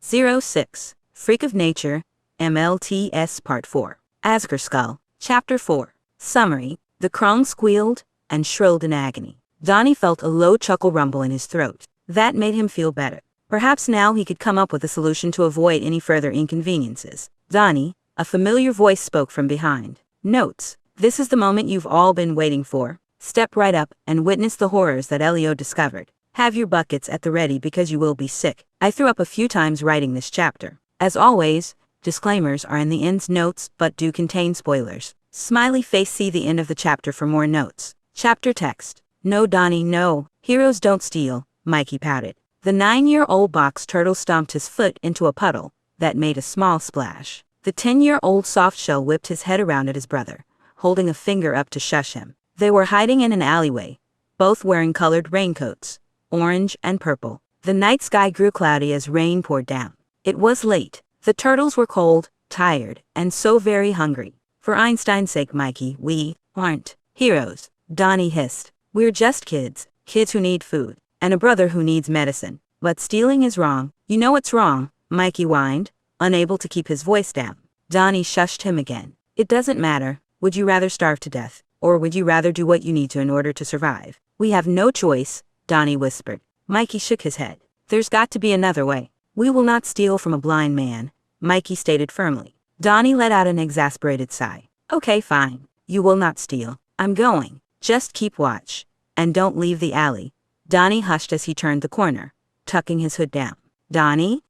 06. Freak of Nature, MLTS Part 4. Asger Skull. Chapter 4. Summary. The Krong squealed and shrilled in agony. Donnie felt a low chuckle rumble in his throat. That made him feel better. Perhaps now he could come up with a solution to avoid any further inconveniences. Donnie, a familiar voice spoke from behind. Notes. This is the moment you've all been waiting for. Step right up and witness the horrors that Elio discovered. Have your buckets at the ready because you will be sick. I threw up a few times writing this chapter. As always, disclaimers are in the end's notes but do contain spoilers. Smiley face. See the end of the chapter for more notes. Chapter text. No, Donnie, no. Heroes don't steal, Mikey pouted. The 9-year-old box turtle stomped his foot into a puddle that made a small splash. The 10-year-old softshell whipped his head around at his brother, holding a finger up to shush him. They were hiding in an alleyway, both wearing colored raincoats, orange and purple. The night sky grew cloudy as rain poured down. It was late. The turtles were cold, tired, and so very hungry. For Einstein's sake, Mikey, we aren't heroes, Donnie hissed. We're just kids who need food, and a brother who needs medicine. But stealing is wrong. You know what's wrong, Mikey whined, unable to keep his voice down. Donnie shushed him again. It doesn't matter. Would you rather starve to death, or would you rather do what you need to in order to survive? We have no choice, Donnie whispered. Mikey shook his head. There's got to be another way. We will not steal from a blind man, Mikey stated firmly. Donnie let out an exasperated sigh. Okay, fine. You will not steal. I'm going. Just keep watch. And don't leave the alley. Donnie hushed as he turned the corner, tucking his hood down. Donnie,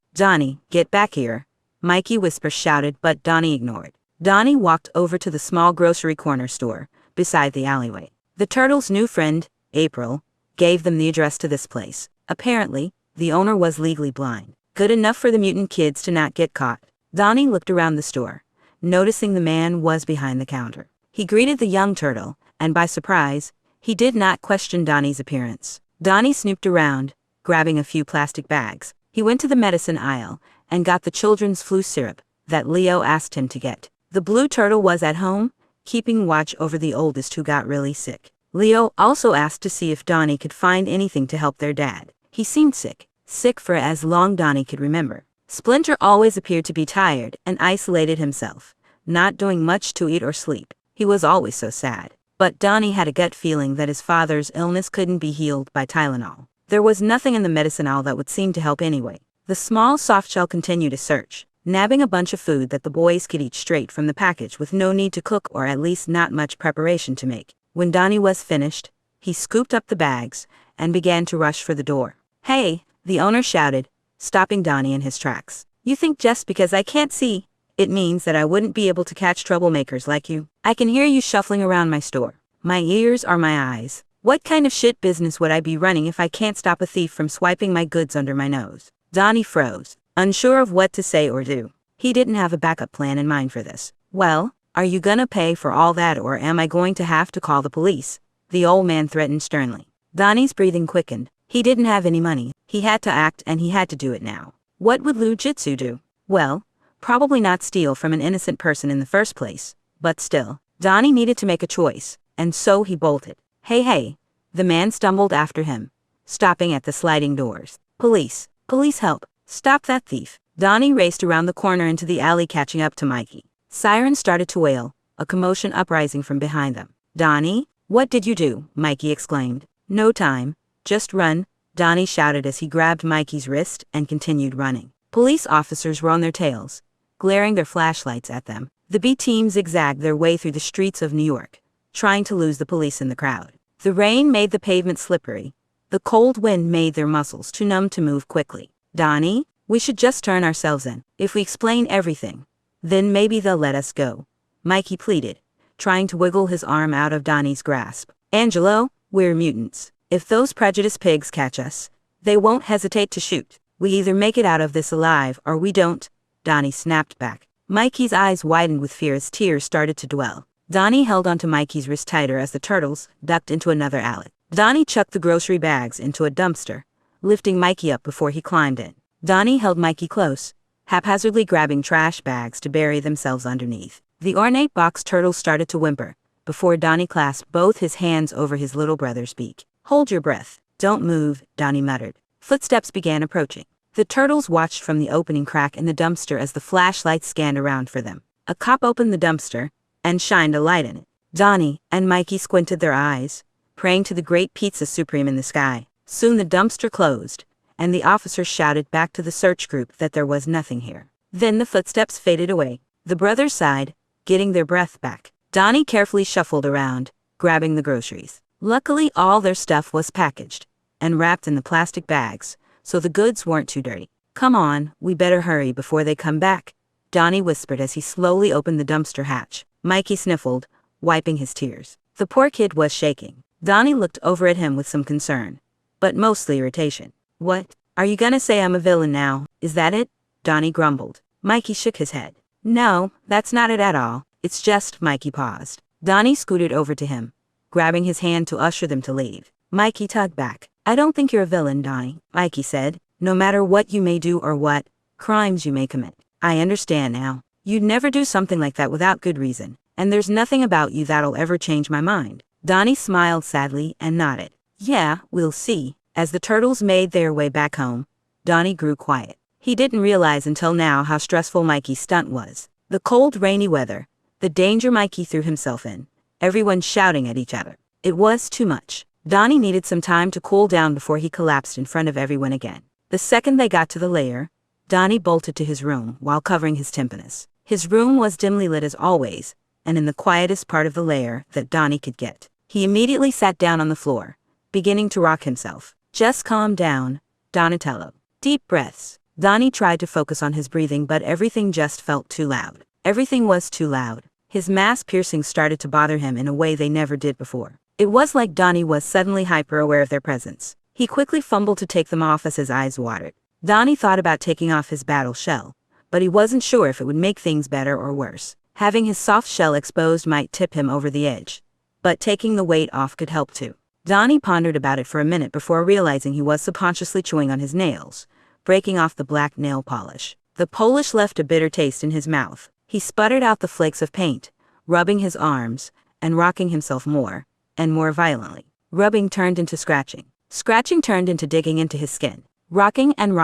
get back here, Mikey whisper shouted, but Donnie ignored. Donnie walked over to the small grocery corner store beside the alleyway. The turtles' new friend, April, gave them the address to this place. Apparently, the owner was legally blind. Good enough for the mutant kids to not get caught. Donnie looked around the store, noticing the man was behind the counter. He greeted the young turtle, and by surprise, he did not question Donnie's appearance. Donnie snooped around, grabbing a few plastic bags. He went to the medicine aisle and got the children's flu syrup that Leo asked him to get. The blue turtle was at home, keeping watch over the oldest who got really sick. Leo also asked to see if Donnie could find anything to help their dad. He seemed sick for as long Donnie could remember. Splinter always appeared to be tired and isolated himself, not doing much to eat or sleep. He was always so sad. But Donnie had a gut feeling that his father's illness couldn't be healed by Tylenol. There was nothing in the medicine aisle that would seem to help anyway. The small softshell continued to search, nabbing a bunch of food that the boys could eat straight from the package with no need to cook or at least not much preparation to make. When Donnie was finished, he scooped up the bags and began to rush for the door. Hey, the owner shouted, stopping Donnie in his tracks. You think just because I can't see, it means that I wouldn't be able to catch troublemakers like you? I can hear you shuffling around my store. My ears are my eyes. What kind of shit business would I be running if I can't stop a thief from swiping my goods under my nose? Donnie froze, unsure of what to say or do. He didn't have a backup plan in mind for this. Well, are you gonna pay for all that or am I going to have to call the police? The old man threatened sternly. Donnie's breathing quickened. He didn't have any money. He had to act and he had to do it now. What would Lu Jitsu do? Well, probably not steal from an innocent person in the first place. But still, Donnie needed to make a choice, and so he bolted. Hey, the man stumbled after him, stopping at the sliding doors. Police help, stop that thief. Donnie raced around the corner into the alley, catching up to Mikey. Sirens started to wail, a commotion uprising from behind them. Donnie, what did you do? Mikey exclaimed. No time, just run, Donnie shouted as he grabbed Mikey's wrist and continued running. Police officers were on their tails, glaring their flashlights at them. The B team zigzagged their way through the streets of New York, trying to lose the police in the crowd. The rain made the pavement slippery. The cold wind made their muscles too numb to move quickly. Donnie, we should just turn ourselves in. If we explain everything, then maybe they'll let us go, Mikey pleaded, trying to wiggle his arm out of Donnie's grasp. Angelo, we're mutants. If those prejudiced pigs catch us, they won't hesitate to shoot. We either make it out of this alive or we don't, Donnie snapped back. Mikey's eyes widened with fear as tears started to dwell. Donnie held onto Mikey's wrist tighter as the turtles ducked into another alley. Donnie chucked the grocery bags into a dumpster, lifting Mikey up before he climbed in. Donnie held Mikey close, haphazardly grabbing trash bags to bury themselves underneath. The ornate box turtle started to whimper, before Donnie clasped both his hands over his little brother's beak. Hold your breath. Don't move, Donnie muttered. Footsteps began approaching. The turtles watched from the opening crack in the dumpster as the flashlight scanned around for them. A cop opened the dumpster and shined a light in it. Donnie and Mikey squinted their eyes, praying to the great pizza supreme in the sky. Soon the dumpster closed, and the officer shouted back to the search group that there was nothing here. Then the footsteps faded away. The brothers sighed, getting their breath back. Donnie carefully shuffled around, grabbing the groceries. Luckily, all their stuff was packaged and wrapped in the plastic bags, so the goods weren't too dirty. "Come on, we better hurry before they come back," Donnie whispered as he slowly opened the dumpster hatch. Mikey sniffled, wiping his tears. The poor kid was shaking. Donnie looked over at him with some concern, but mostly irritation. "What? Are you gonna say I'm a villain now? Is that it?" Donnie grumbled. Mikey shook his head. "No, that's not it at all. It's just," Mikey paused. Donnie scooted over to him, grabbing his hand to usher them to leave. Mikey tugged back. "I don't think you're a villain, Donnie," Mikey said. "No matter what you may do or what crimes you may commit. I understand now. You'd never do something like that without good reason, and there's nothing about you that'll ever change my mind." Donnie smiled sadly and nodded. "Yeah, we'll see." As the turtles made their way back home, Donnie grew quiet. He didn't realize until now how stressful Mikey's stunt was. The cold, rainy weather, the danger Mikey threw himself in, everyone shouting at each other. It was too much. Donnie needed some time to cool down before he collapsed in front of everyone again. The second they got to the lair, Donnie bolted to his room while covering his tympanus. His room was dimly lit as always, and in the quietest part of the lair that Donnie could get. He immediately sat down on the floor, beginning to rock himself. "Just calm down, Donatello." Deep breaths. Donnie tried to focus on his breathing, but everything just felt too loud. Everything was too loud. His mask piercings started to bother him in a way they never did before. It was like Donnie was suddenly hyper-aware of their presence. He quickly fumbled to take them off as his eyes watered. Donnie thought about taking off his battle shell, but he wasn't sure if it would make things better or worse. Having his soft shell exposed might tip him over the edge, but taking the weight off could help too. Donnie pondered about it for a minute before realizing he was subconsciously chewing on his nails, breaking off the black nail polish. The polish left a bitter taste in his mouth. He sputtered out the flakes of paint, rubbing his arms, and rocking himself more and more violently. Rubbing turned into scratching. Scratching turned into digging into his skin. Rocking, and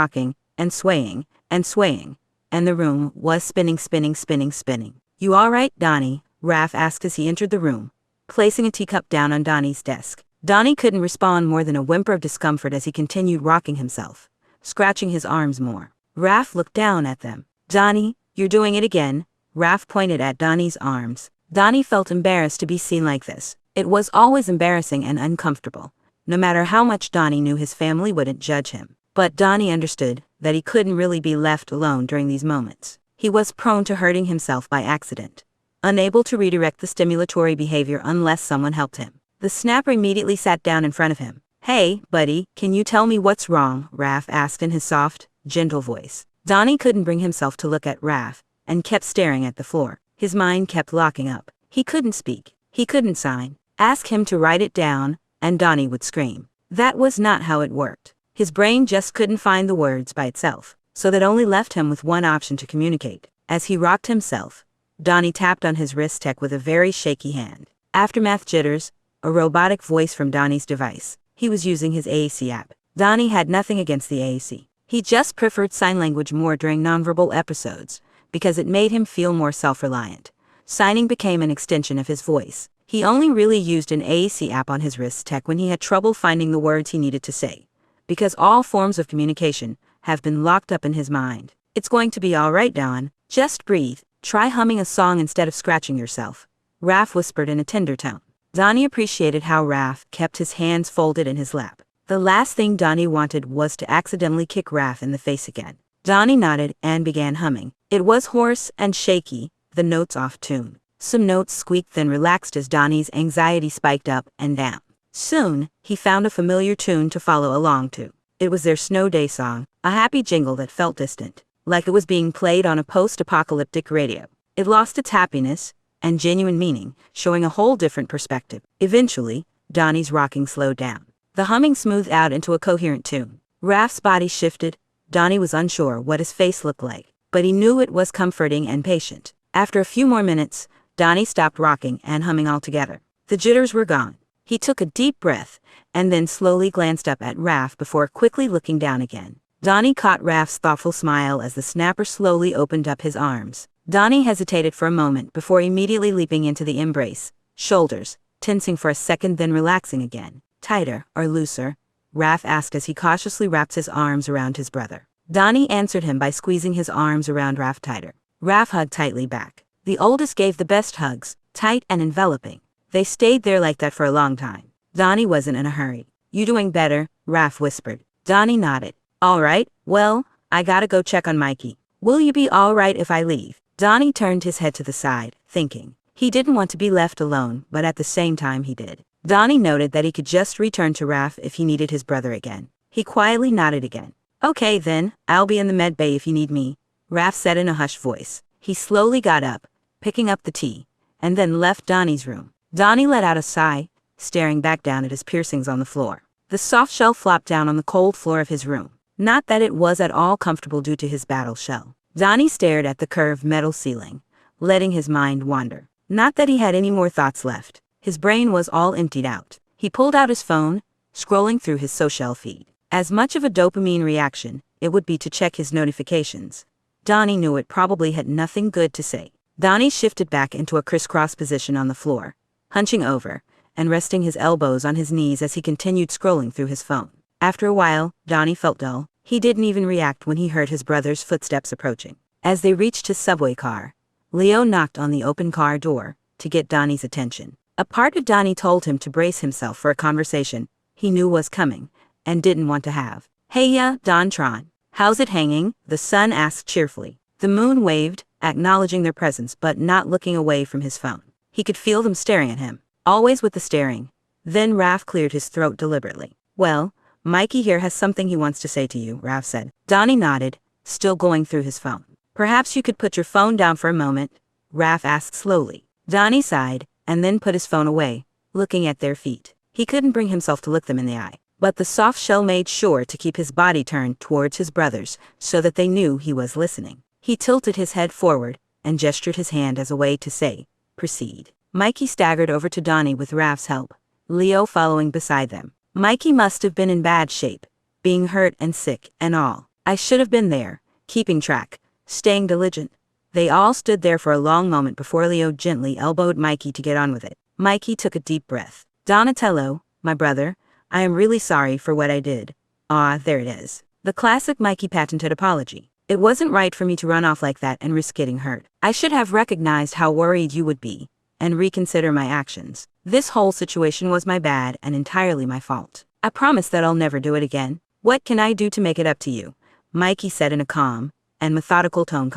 swaying, and the room was spinning. "You all right, Donnie?" Raph asked as he entered the room, placing a teacup down on Donnie's desk. Donnie couldn't respond more than a whimper of discomfort as he continued rocking himself, scratching his arms more. Raph looked down at them. "Donnie, you're doing it again." Raph pointed at Donnie's arms. Donnie felt embarrassed to be seen like this. It was always embarrassing and uncomfortable, no matter how much Donnie knew his family wouldn't judge him. But Donnie understood that he couldn't really be left alone during these moments. He was prone to hurting himself by accident, unable to redirect the stimulatory behavior unless someone helped him. The snapper immediately sat down in front of him. "Hey, buddy, can you tell me what's wrong?" Raph asked in his soft, gentle voice. Donnie couldn't bring himself to look at Raph, and kept staring at the floor. His mind kept locking up. He couldn't speak. He couldn't sign. Ask him to write it down, and Donnie would scream. That was not how it worked. His brain just couldn't find the words by itself, so that only left him with one option to communicate. As he rocked himself, Donnie tapped on his wrist tech with a very shaky hand. Aftermath jitters, a robotic voice from Donnie's device. He was using his AAC app. Donnie had nothing against the AAC. He just preferred sign language more during nonverbal episodes, because it made him feel more self-reliant. Signing became an extension of his voice. He only really used an AAC app on his wrist tech when he had trouble finding the words he needed to say, because all forms of communication have been locked up in his mind. "It's going to be all right, Don. Just breathe. Try humming a song instead of scratching yourself," Raph whispered in a tender tone. Donnie appreciated how Raph kept his hands folded in his lap. The last thing Donnie wanted was to accidentally kick Raph in the face again. Donnie nodded and began humming. It was hoarse and shaky, the notes off tune. Some notes squeaked then relaxed as Donnie's anxiety spiked up and down. Soon, he found a familiar tune to follow along to. It was their snow day song, a happy jingle that felt distant, like it was being played on a post-apocalyptic radio. It lost its happiness and genuine meaning, showing a whole different perspective. Eventually, Donnie's rocking slowed down. The humming smoothed out into a coherent tune. Raph's body shifted. Donnie was unsure what his face looked like, but he knew it was comforting and patient. After a few more minutes, Donnie stopped rocking and humming altogether. The jitters were gone. He took a deep breath, and then slowly glanced up at Raph before quickly looking down again. Donnie caught Raph's thoughtful smile as the snapper slowly opened up his arms. Donnie hesitated for a moment before immediately leaping into the embrace, shoulders tensing for a second then relaxing again. Tighter or looser? Raph asked as he cautiously wrapped his arms around his brother. Donnie answered him by squeezing his arms around Raph tighter. Raph hugged tightly back. The oldest gave the best hugs, tight and enveloping. They stayed there like that for a long time. Donnie wasn't in a hurry. "You doing better?" Raph whispered. Donnie nodded. "All right, well, I gotta go check on Mikey. Will you be all right if I leave?" Donnie turned his head to the side, thinking. He didn't want to be left alone, but at the same time he did. Donnie noted that he could just return to Raph if he needed his brother again. He quietly nodded again. "Okay then, I'll be in the med bay if you need me," Raph said in a hushed voice. He slowly got up, picking up the tea, and then left Donnie's room. Donnie let out a sigh, staring back down at his piercings on the floor. The soft shell flopped down on the cold floor of his room. Not that it was at all comfortable due to his battle shell. Donnie stared at the curved metal ceiling, letting his mind wander. Not that he had any more thoughts left. His brain was all emptied out. He pulled out his phone, scrolling through his social feed. As much of a dopamine reaction it would be to check his notifications, Donnie knew it probably had nothing good to say. Donnie shifted back into a crisscross position on the floor, hunching over and resting his elbows on his knees as he continued scrolling through his phone. After a while, Donnie felt dull. He didn't even react when he heard his brother's footsteps approaching. As they reached his subway car, Leo knocked on the open car door to get Donnie's attention. A part of Donnie told him to brace himself for a conversation he knew was coming and didn't want to have. "Hey ya, Don Tron. How's it hanging?" the son asked cheerfully. The moon waved, acknowledging their presence but not looking away from his phone. He could feel them staring at him. Always with the staring. Then Raph cleared his throat deliberately. "Well, Mikey here has something he wants to say to you," Raph said. Donnie nodded, still going through his phone. "Perhaps you could put your phone down for a moment," Raph asked slowly. Donnie sighed, and then put his phone away, looking at their feet. He couldn't bring himself to look them in the eye, but the soft shell made sure to keep his body turned towards his brothers so that they knew he was listening. He tilted his head forward and gestured his hand as a way to say, "Proceed." Mikey staggered over to Donnie with Raph's help, Leo following beside them. Mikey must have been in bad shape, being hurt and sick and all. "I should have been there, keeping track, staying diligent." They all stood there for a long moment before Leo gently elbowed Mikey to get on with it. Mikey took a deep breath. "Donatello, my brother, I am really sorry for what I did." "Ah, there it is." The classic Mikey patented apology. "It wasn't right for me to run off like that and risk getting hurt. I should have recognized how worried you would be and reconsider my actions. This whole situation was my bad and entirely my fault. I promise that I'll never do it again. What can I do to make it up to you?" Mikey said in a calm and methodical tone,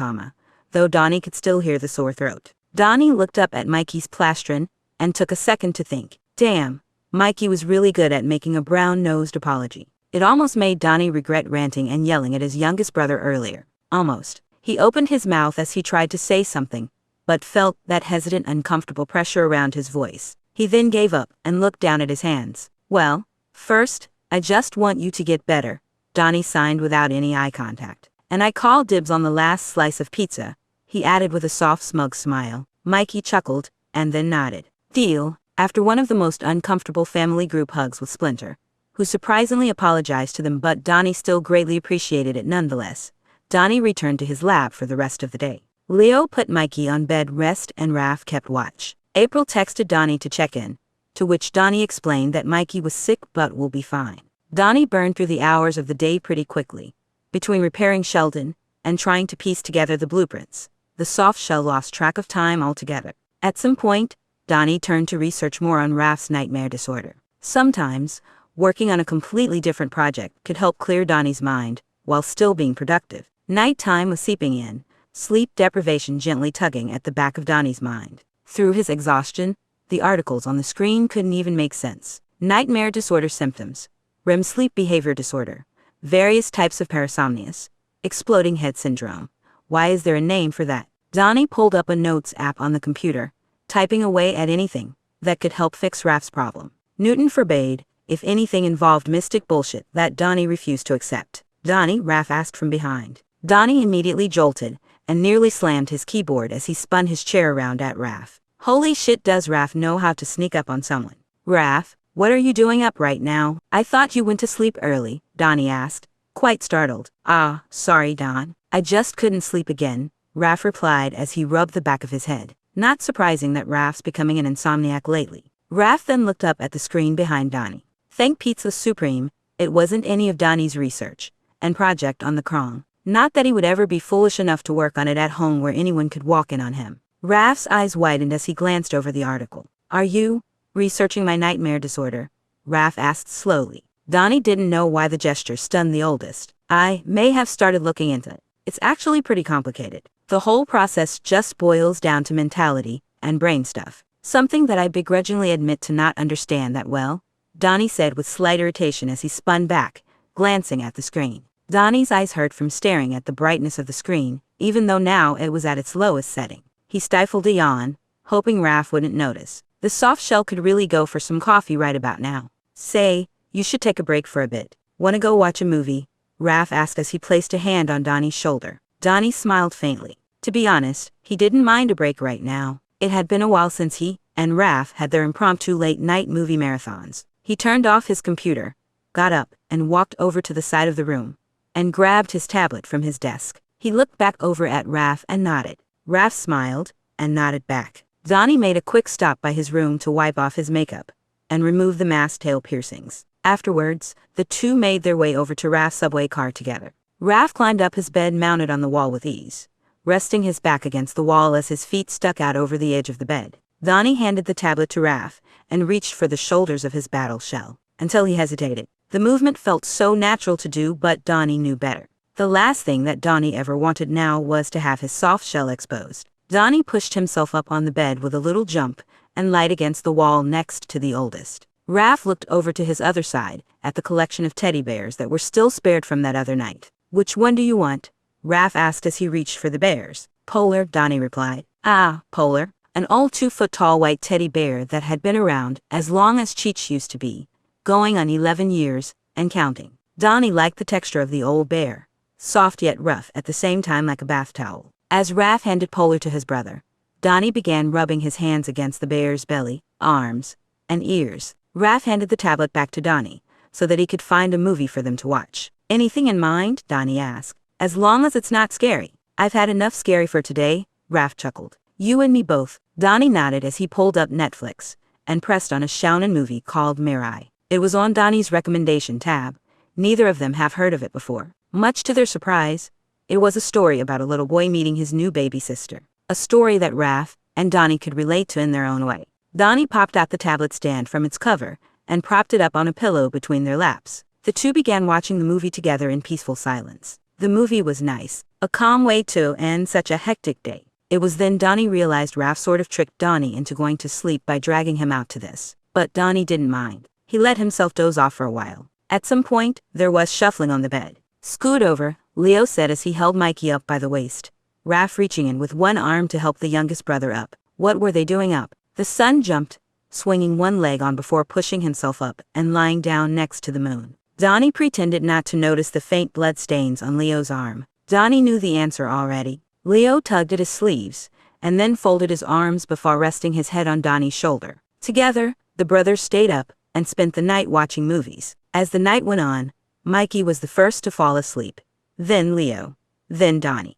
though Donnie could still hear the sore throat. Donnie looked up at Mikey's plastron and took a second to think. Damn, Mikey was really good at making a brown-nosed apology. It almost made Donnie regret ranting and yelling at his youngest brother earlier. Almost. He opened his mouth as he tried to say something, but felt that hesitant, uncomfortable pressure around his voice. He then gave up and looked down at his hands. "Well, first, I just want you to get better," Donnie signed without any eye contact. "And I call dibs on the last slice of pizza," he added with a soft, smug smile. Mikey chuckled, and then nodded. "Deal." After one of the most uncomfortable family group hugs with Splinter, who surprisingly apologized to them but Donnie still greatly appreciated it nonetheless, Donnie returned to his lab for the rest of the day. Leo put Mikey on bed rest and Raph kept watch. April texted Donnie to check in, to which Donnie explained that Mikey was sick but will be fine. Donnie burned through the hours of the day pretty quickly, between repairing Sheldon and trying to piece together the blueprints. The soft shell lost track of time altogether. At some point, Donnie turned to research more on Raph's nightmare disorder. Sometimes, working on a completely different project could help clear Donnie's mind while still being productive. Nighttime was seeping in, sleep deprivation gently tugging at the back of Donnie's mind. Through his exhaustion, the articles on the screen couldn't even make sense. Nightmare disorder symptoms, REM sleep behavior disorder, various types of parasomnias, exploding head syndrome. Why is there a name for that? Donnie pulled up a notes app on the computer, typing away at anything that could help fix Raph's problem. Newton forbade, if anything involved mystic bullshit that Donnie refused to accept. "Donnie?" Raph asked from behind. Donnie immediately jolted and nearly slammed his keyboard as he spun his chair around at Raph. Holy shit, does Raph know how to sneak up on someone? "Raph, what are you doing up right now?" "I thought you went to sleep early," Donnie asked, quite startled. "Ah, sorry, Don. I just couldn't sleep again," Raph replied as he rubbed the back of his head. Not surprising that Raph's becoming an insomniac lately. Raph then looked up at the screen behind Donnie. Thank Pizza Supreme, it wasn't any of Donnie's research and project on the Krong. Not that he would ever be foolish enough to work on it at home where anyone could walk in on him. Raph's eyes widened as he glanced over the article. "Are you researching my nightmare disorder?" Raph asked slowly. Donnie didn't know why the gesture stunned the oldest. "I may have started looking into it. It's actually pretty complicated. The whole process just boils down to mentality and brain stuff. Something that I begrudgingly admit to not understand that well," Donnie said with slight irritation as he spun back, glancing at the screen. Donnie's eyes hurt from staring at the brightness of the screen, even though now it was at its lowest setting. He stifled a yawn, hoping Raph wouldn't notice. The soft shell could really go for some coffee right about now. "Say, you should take a break for a bit. Wanna go watch a movie?" Raph asked as he placed a hand on Donnie's shoulder. Donnie smiled faintly. To be honest, he didn't mind a break right now. It had been a while since he and Raph had their impromptu late-night movie marathons. He turned off his computer, got up, and walked over to the side of the room, and grabbed his tablet from his desk. He looked back over at Raph and nodded. Raph smiled and nodded back. Donnie made a quick stop by his room to wipe off his makeup and remove the mask tail piercings. Afterwards, the two made their way over to Raph's subway car together. Raph climbed up his bed mounted on the wall with ease, resting his back against the wall as his feet stuck out over the edge of the bed. Donnie handed the tablet to Raph and reached for the shoulders of his battle shell, until he hesitated. The movement felt so natural to do, but Donnie knew better. The last thing that Donnie ever wanted now was to have his soft shell exposed. Donnie pushed himself up on the bed with a little jump and lied against the wall next to the oldest. Raph looked over to his other side, at the collection of teddy bears that were still spared from that other night. "Which one do you want?" Raph asked as he reached for the bears. "Polar," Donnie replied. "Ah, Polar." An all 2-foot-tall white teddy bear that had been around as long as Cheech used to be, going on 11 years, and counting. Donnie liked the texture of the old bear, soft yet rough at the same time like a bath towel. As Raph handed Polar to his brother, Donnie began rubbing his hands against the bear's belly, arms, and ears. Raph handed the tablet back to Donnie, so that he could find a movie for them to watch. "Anything in mind?" Donnie asked. "As long as it's not scary." "I've had enough scary for today," Raph chuckled. "You and me both." Donnie nodded as he pulled up Netflix and pressed on a shounen movie called Mirai. It was on Donnie's recommendation tab. Neither of them have heard of it before. Much to their surprise, it was a story about a little boy meeting his new baby sister. A story that Raph and Donnie could relate to in their own way. Donnie popped out the tablet stand from its cover and propped it up on a pillow between their laps. The two began watching the movie together in peaceful silence. The movie was nice, a calm way to end such a hectic day. It was then Donnie realized Raph sort of tricked Donnie into going to sleep by dragging him out to this. But Donnie didn't mind. He let himself doze off for a while. At some point, there was shuffling on the bed. "Scoot over," Leo said as he held Mikey up by the waist, Raph reaching in with one arm to help the youngest brother up. What were they doing up? The sun jumped, swinging one leg on before pushing himself up and lying down next to the moon. Donnie pretended not to notice the faint blood stains on Leo's arm. Donnie knew the answer already. Leo tugged at his sleeves, and then folded his arms before resting his head on Donnie's shoulder. Together, the brothers stayed up and spent the night watching movies. As the night went on, Mikey was the first to fall asleep. Then Leo. Then Donnie,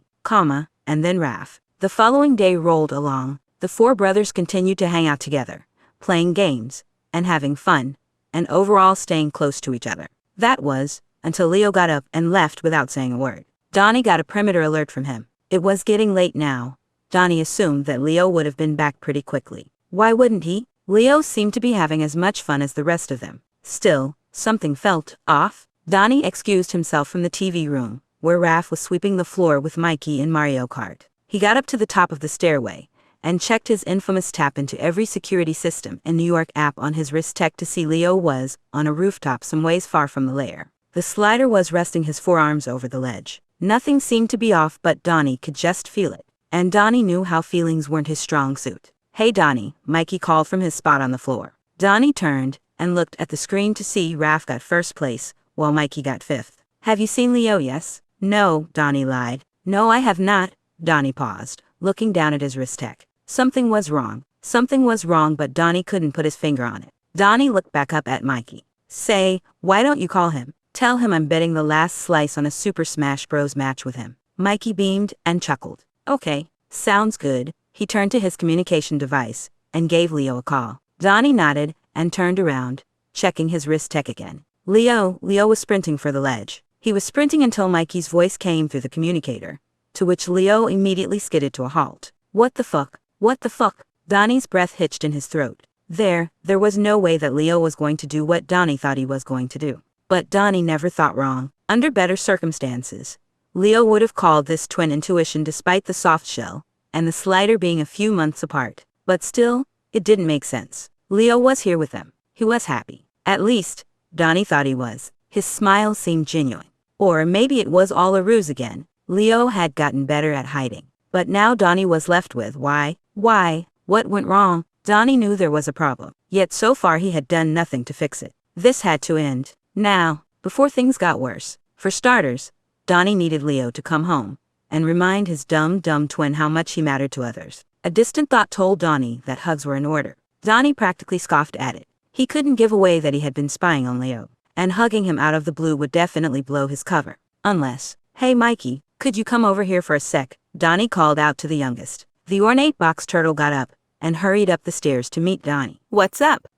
and then Raph. The following day rolled along. The four brothers continued to hang out together, playing games, and having fun, and overall staying close to each other. That was, until Leo got up and left without saying a word. Donnie got a perimeter alert from him. It was getting late now. Donnie assumed that Leo would have been back pretty quickly. Why wouldn't he? Leo seemed to be having as much fun as the rest of them. Still, something felt off. Donnie excused himself from the TV room, where Raph was sweeping the floor with Mikey in Mario Kart. He got up to the top of the stairway, and checked his infamous tap into every security system and New York app on his wrist tech to see Leo was on a rooftop some ways far from the lair. The slider was resting his forearms over the ledge. Nothing seemed to be off, but Donnie could just feel it. And Donnie knew how feelings weren't his strong suit. "Hey Donnie," Mikey called from his spot on the floor. Donnie turned and looked at the screen to see Raph got first place, while Mikey got fifth. "Have you seen Leo?" "Yes." "No," Donnie lied. "No, I have not." Donnie paused, looking down at his wrist tech. Something was wrong. Something was wrong, but Donnie couldn't put his finger on it. Donnie looked back up at Mikey. "Say, why don't you call him? Tell him I'm betting the last slice on a Super Smash Bros. Match with him. Mikey beamed and chuckled. Okay, sounds good. He turned to his communication device and gave Leo a call. Donnie nodded and turned around, checking his wrist tech again. Leo was sprinting for the ledge. He was sprinting until Mikey's voice came through the communicator, to which Leo immediately skidded to a halt. What the fuck? What the fuck? Donnie's breath hitched in his throat. There was no way that Leo was going to do what Donnie thought he was going to do. But Donnie never thought wrong. Under better circumstances, Leo would have called this twin intuition despite the soft shell and the slider being a few months apart. But still, it didn't make sense. Leo was here with them. He was happy. At least, Donnie thought he was. His smile seemed genuine. Or maybe it was all a ruse again. Leo had gotten better at hiding. But now Donnie was left with why? What went wrong? Donnie knew there was a problem. Yet so far he had done nothing to fix it. This had to end. Now, before things got worse. For starters, Donnie needed Leo to come home and remind his dumb twin how much he mattered to others. A distant thought told Donnie that hugs were in order. Donnie practically scoffed at it. He couldn't give away that he had been spying on Leo, and hugging him out of the blue would definitely blow his cover. Unless, hey Mikey, could you come over here for a sec? Donnie called out to the youngest. The ornate box turtle got up and hurried up the stairs to meet Donnie. What's up,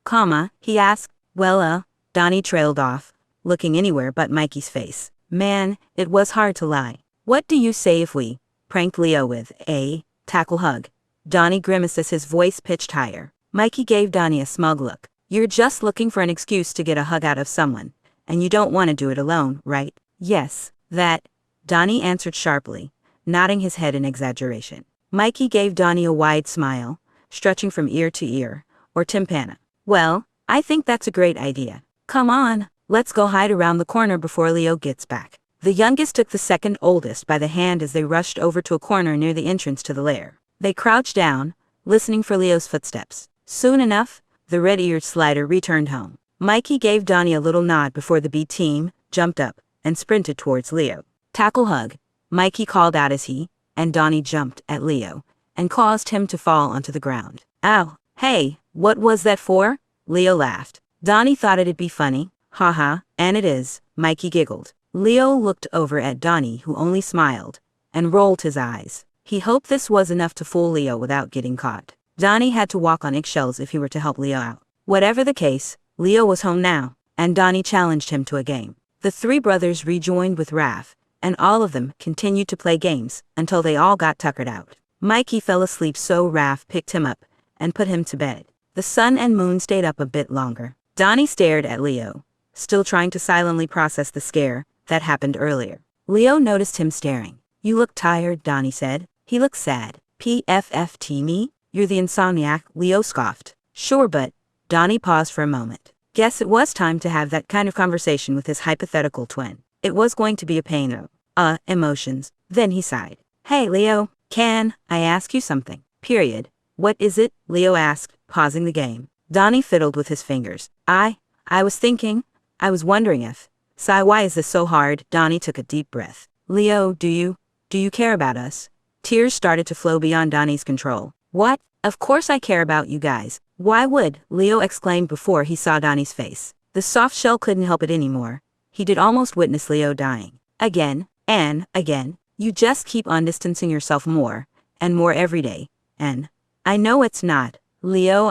he asked. Well, Donnie trailed off, looking anywhere but Mikey's face. Man, it was hard to lie. What do you say if we pranked Leo with a tackle hug? Donnie grimaced as his voice pitched higher. Mikey gave Donnie a smug look. You're just looking for an excuse to get a hug out of someone, and you don't want to do it alone, right? Yes, that, Donnie answered sharply, nodding his head in exaggeration. Mikey gave Donnie a wide smile, stretching from ear to ear, or tympana. Well, I think that's a great idea. Come on, let's go hide around the corner before Leo gets back. The youngest took the second oldest by the hand as they rushed over to a corner near the entrance to the lair. They crouched down, listening for Leo's footsteps. Soon enough, the red-eared slider returned home. Mikey gave Donnie a little nod before the B team jumped up and sprinted towards Leo. Tackle hug, Mikey called out as he and Donnie jumped at Leo and caused him to fall onto the ground. Ow, hey, what was that for? Leo laughed. Donnie thought it'd be funny. Haha, and it is, Mikey giggled. Leo looked over at Donnie, who only smiled and rolled his eyes. He hoped this was enough to fool Leo without getting caught. Donnie had to walk on eggshells if he were to help Leo out. Whatever the case, Leo was home now, and Donnie challenged him to a game. The three brothers rejoined with Raph, and all of them continued to play games until they all got tuckered out. Mikey fell asleep, so Raph picked him up and put him to bed. The sun and moon stayed up a bit longer. Donnie stared at Leo, still trying to silently process the scare that happened earlier. Leo noticed him staring. You look tired, Donnie said. He looked sad. PFFT me? You're the insomniac, Leo scoffed. Sure, but Donnie paused for a moment. Guess it was time to have that kind of conversation with his hypothetical twin. It was going to be a pain though. Emotions. Then he sighed. Hey Leo, can I ask you something? Period. What is it? Leo asked, pausing the game. Donnie fiddled with his fingers. I was wondering if. Sigh, why is this so hard? Donnie took a deep breath. Leo, do you care about us? Tears started to flow beyond Donnie's control. What? Of course I care about you guys. Why would? Leo exclaimed before he saw Donnie's face. The soft shell couldn't help it anymore. He did almost witness Leo dying. Again, and again. You just keep on distancing yourself more and more every day. And I know it's not. Leo,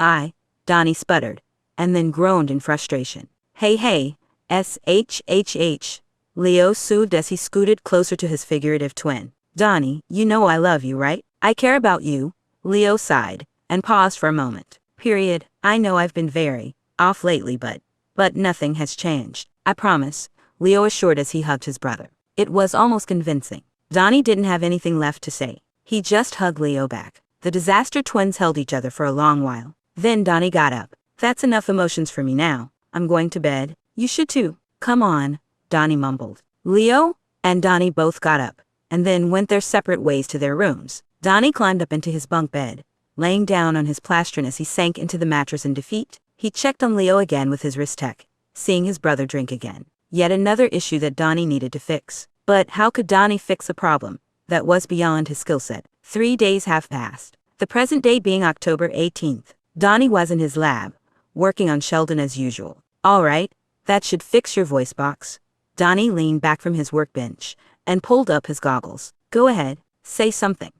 Donnie sputtered, and then groaned in frustration. Hey, SHHH. Leo soothed as he scooted closer to his figurative twin. Donnie, you know I love you, right? I care about you. Leo sighed, and paused for a moment. Period. I know I've been very off lately, but nothing has changed. I promise, Leo assured as he hugged his brother. It was almost convincing. Donnie didn't have anything left to say. He just hugged Leo back. The disaster twins held each other for a long while. Then Donnie got up. That's enough emotions for me now. I'm going to bed. You should too. Come on, Donnie mumbled. Leo and Donnie both got up, and then went their separate ways to their rooms. Donnie climbed up into his bunk bed, laying down on his plastron as he sank into the mattress in defeat. He checked on Leo again with his wrist tech, seeing his brother drink again. Yet another issue that Donnie needed to fix. But how could Donnie fix a problem that was beyond his skill set? 3 days have passed. The present day being October 18th. Donnie was in his lab, working on Sheldon as usual. All right, that should fix your voice box, Donnie leaned back from his workbench and pulled up his goggles. Go ahead, say something.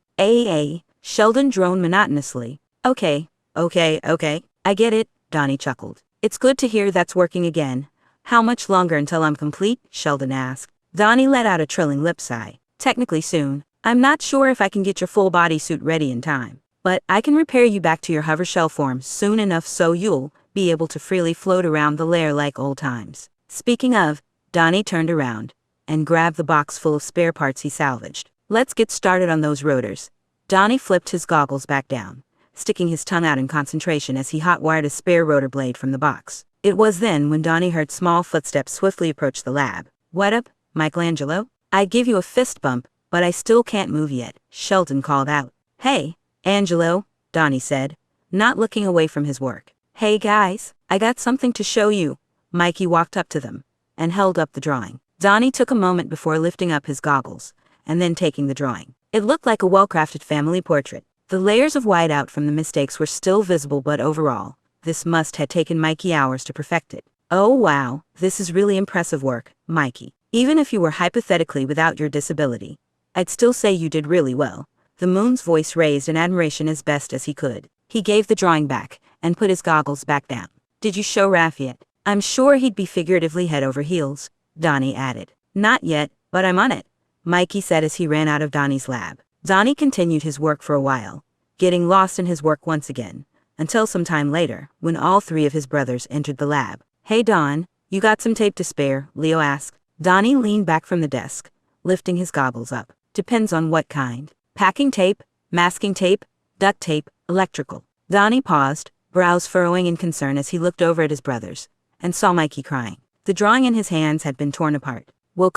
Sheldon droned monotonously. Okay. I get it, Donnie chuckled. It's good to hear that's working again. How much longer until I'm complete? Sheldon asked. Donnie let out a trilling lip sigh. Technically soon. I'm not sure if I can get your full bodysuit ready in time, but I can repair you back to your hover shell form soon enough so you'll be able to freely float around the lair like old times. Speaking of, Donnie turned around and grabbed the box full of spare parts he salvaged. Let's get started on those rotors. Donnie flipped his goggles back down, sticking his tongue out in concentration as he hot-wired a spare rotor blade from the box. It was then when Donnie heard small footsteps swiftly approach the lab. What up, Michelangelo? I give you a fist bump, but I still can't move yet, Sheldon called out. Hey, Angelo, Donnie said, not looking away from his work. Hey guys, I got something to show you. Mikey walked up to them and held up the drawing. Donnie took a moment before lifting up his goggles and then taking the drawing. It looked like a well-crafted family portrait. The layers of whiteout from the mistakes were still visible, but overall, this must have taken Mikey hours to perfect it. Oh wow, this is really impressive work, Mikey. Even if you were hypothetically without your disability, I'd still say you did really well. The Moon's voice raised in admiration as best as he could. He gave the drawing back and put his goggles back down. Did you show Raph yet? I'm sure he'd be figuratively head over heels, Donnie added. Not yet, but I'm on it, Mikey said as he ran out of Donnie's lab. Donnie continued his work for a while, getting lost in his work once again, until some time later, when all three of his brothers entered the lab. Hey Don, you got some tape to spare? Leo asked. Donnie leaned back from the desk, lifting his goggles up. Depends on what kind. Packing tape, masking tape, duct tape, electrical. Donnie paused, brows furrowing in concern as he looked over at his brothers, and saw Mikey crying. The drawing in his hands had been torn apart. Well,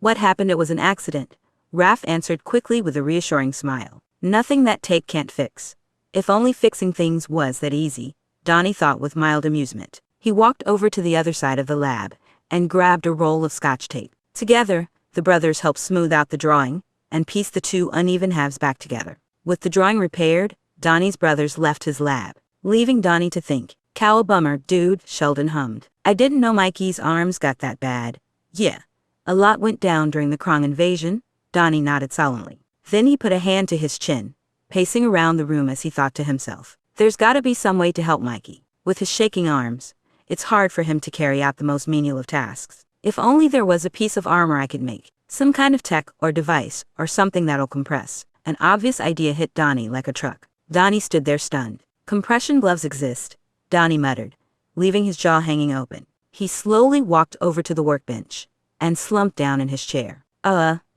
what happened? It was an accident, Raph answered quickly with a reassuring smile. Nothing that tape can't fix. If only fixing things was that easy, Donnie thought with mild amusement. He walked over to the other side of the lab and grabbed a roll of Scotch tape. Together, the brothers helped smooth out the drawing and piece the two uneven halves back together. With the drawing repaired, Donnie's brothers left his lab, leaving Donnie to think. Cow a bummer, dude, Sheldon hummed. I didn't know Mikey's arms got that bad. Yeah. A lot went down during the Krong invasion, Donnie nodded solemnly. Then he put a hand to his chin, pacing around the room as he thought to himself. There's gotta be some way to help Mikey. With his shaking arms, it's hard for him to carry out the most menial of tasks. If only there was a piece of armor I could make, some kind of tech or device or something that'll compress. An obvious idea hit Donnie like a truck. Donnie stood there stunned. Compression gloves exist, Donnie muttered, leaving his jaw hanging open. He slowly walked over to the workbench and slumped down in his chair.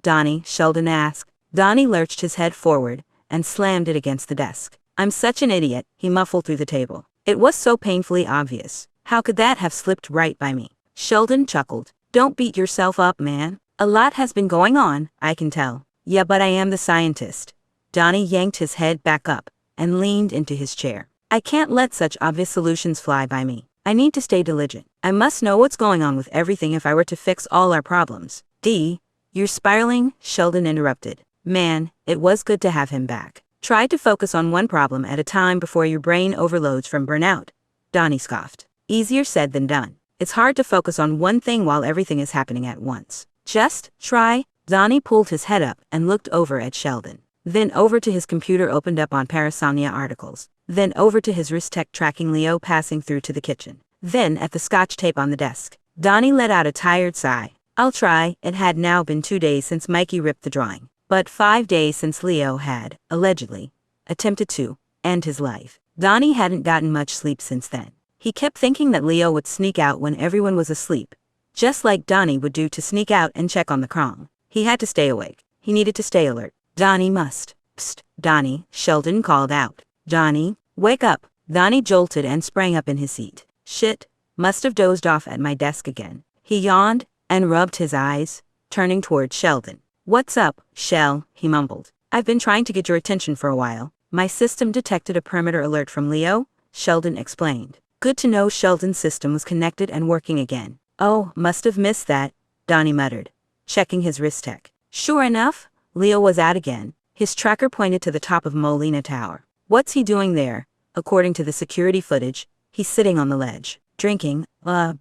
Donnie, Sheldon asked. Donnie lurched his head forward and slammed it against the desk. I'm such an idiot, he muffled through the table. It was so painfully obvious. How could that have slipped right by me? Sheldon chuckled. Don't beat yourself up, man. A lot has been going on, I can tell. Yeah, but I am the scientist. Donnie yanked his head back up and leaned into his chair. I can't let such obvious solutions fly by me. I need to stay diligent. I must know what's going on with everything if I were to fix all our problems. You're spiraling, Sheldon interrupted. Man, it was good to have him back. Try to focus on one problem at a time before your brain overloads from burnout, Donnie scoffed. Easier said than done. It's hard to focus on one thing while everything is happening at once. Just try. Donnie pulled his head up and looked over at Sheldon. Then over to his computer opened up on parasomnia articles. Then over to his wrist tech tracking Leo passing through to the kitchen. Then at the Scotch tape on the desk. Donnie let out a tired sigh. I'll try. It had now been 2 days since Mikey ripped the drawing. But 5 days since Leo had, allegedly, attempted to end his life. Donnie hadn't gotten much sleep since then. He kept thinking that Leo would sneak out when everyone was asleep, just like Donnie would do to sneak out and check on the Krong. He had to stay awake. He needed to stay alert. Donnie must. Psst, Donnie, Sheldon called out. Donnie, wake up. Donnie jolted and sprang up in his seat. Shit, must have dozed off at my desk again. He yawned and rubbed his eyes, turning toward Sheldon. What's up, Shell, he mumbled. I've been trying to get your attention for a while. My system detected a perimeter alert from Leo, Sheldon explained. Good to know Sheldon's system was connected and working again. Oh, must have missed that, Donnie muttered, checking his wrist tech. Sure enough, Leo was out again. His tracker pointed to the top of Molina Tower. What's he doing there? According to the security footage, he's sitting on the ledge. Drinking,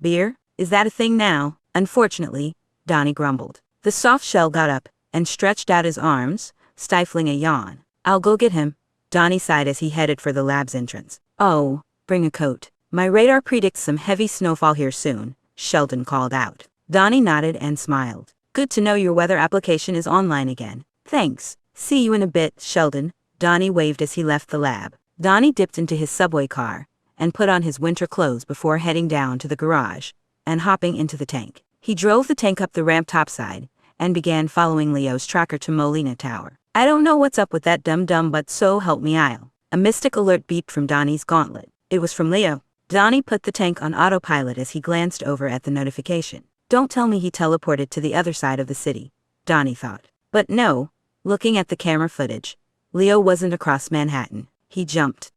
beer? Is that a thing now? Unfortunately, Donnie grumbled. The soft shell got up and stretched out his arms, stifling a yawn. I'll go get him, Donnie sighed as he headed for the lab's entrance. Oh, bring a coat. My radar predicts some heavy snowfall here soon, Sheldon called out. Donnie nodded and smiled. Good to know your weather application is online again. Thanks. See you in a bit, Sheldon, Donnie waved as he left the lab. Donnie dipped into his subway car and put on his winter clothes before heading down to the garage and hopping into the tank. He drove the tank up the ramp topside and began following Leo's tracker to Molina Tower. I don't know what's up with that dum-dum, but so help me I'll. A mystic alert beeped from Donnie's gauntlet. It was from Leo. Donnie put the tank on autopilot as he glanced over at the notification. Don't tell me he teleported to the other side of the city, Donnie thought. But no, looking at the camera footage, Leo wasn't across Manhattan. He jumped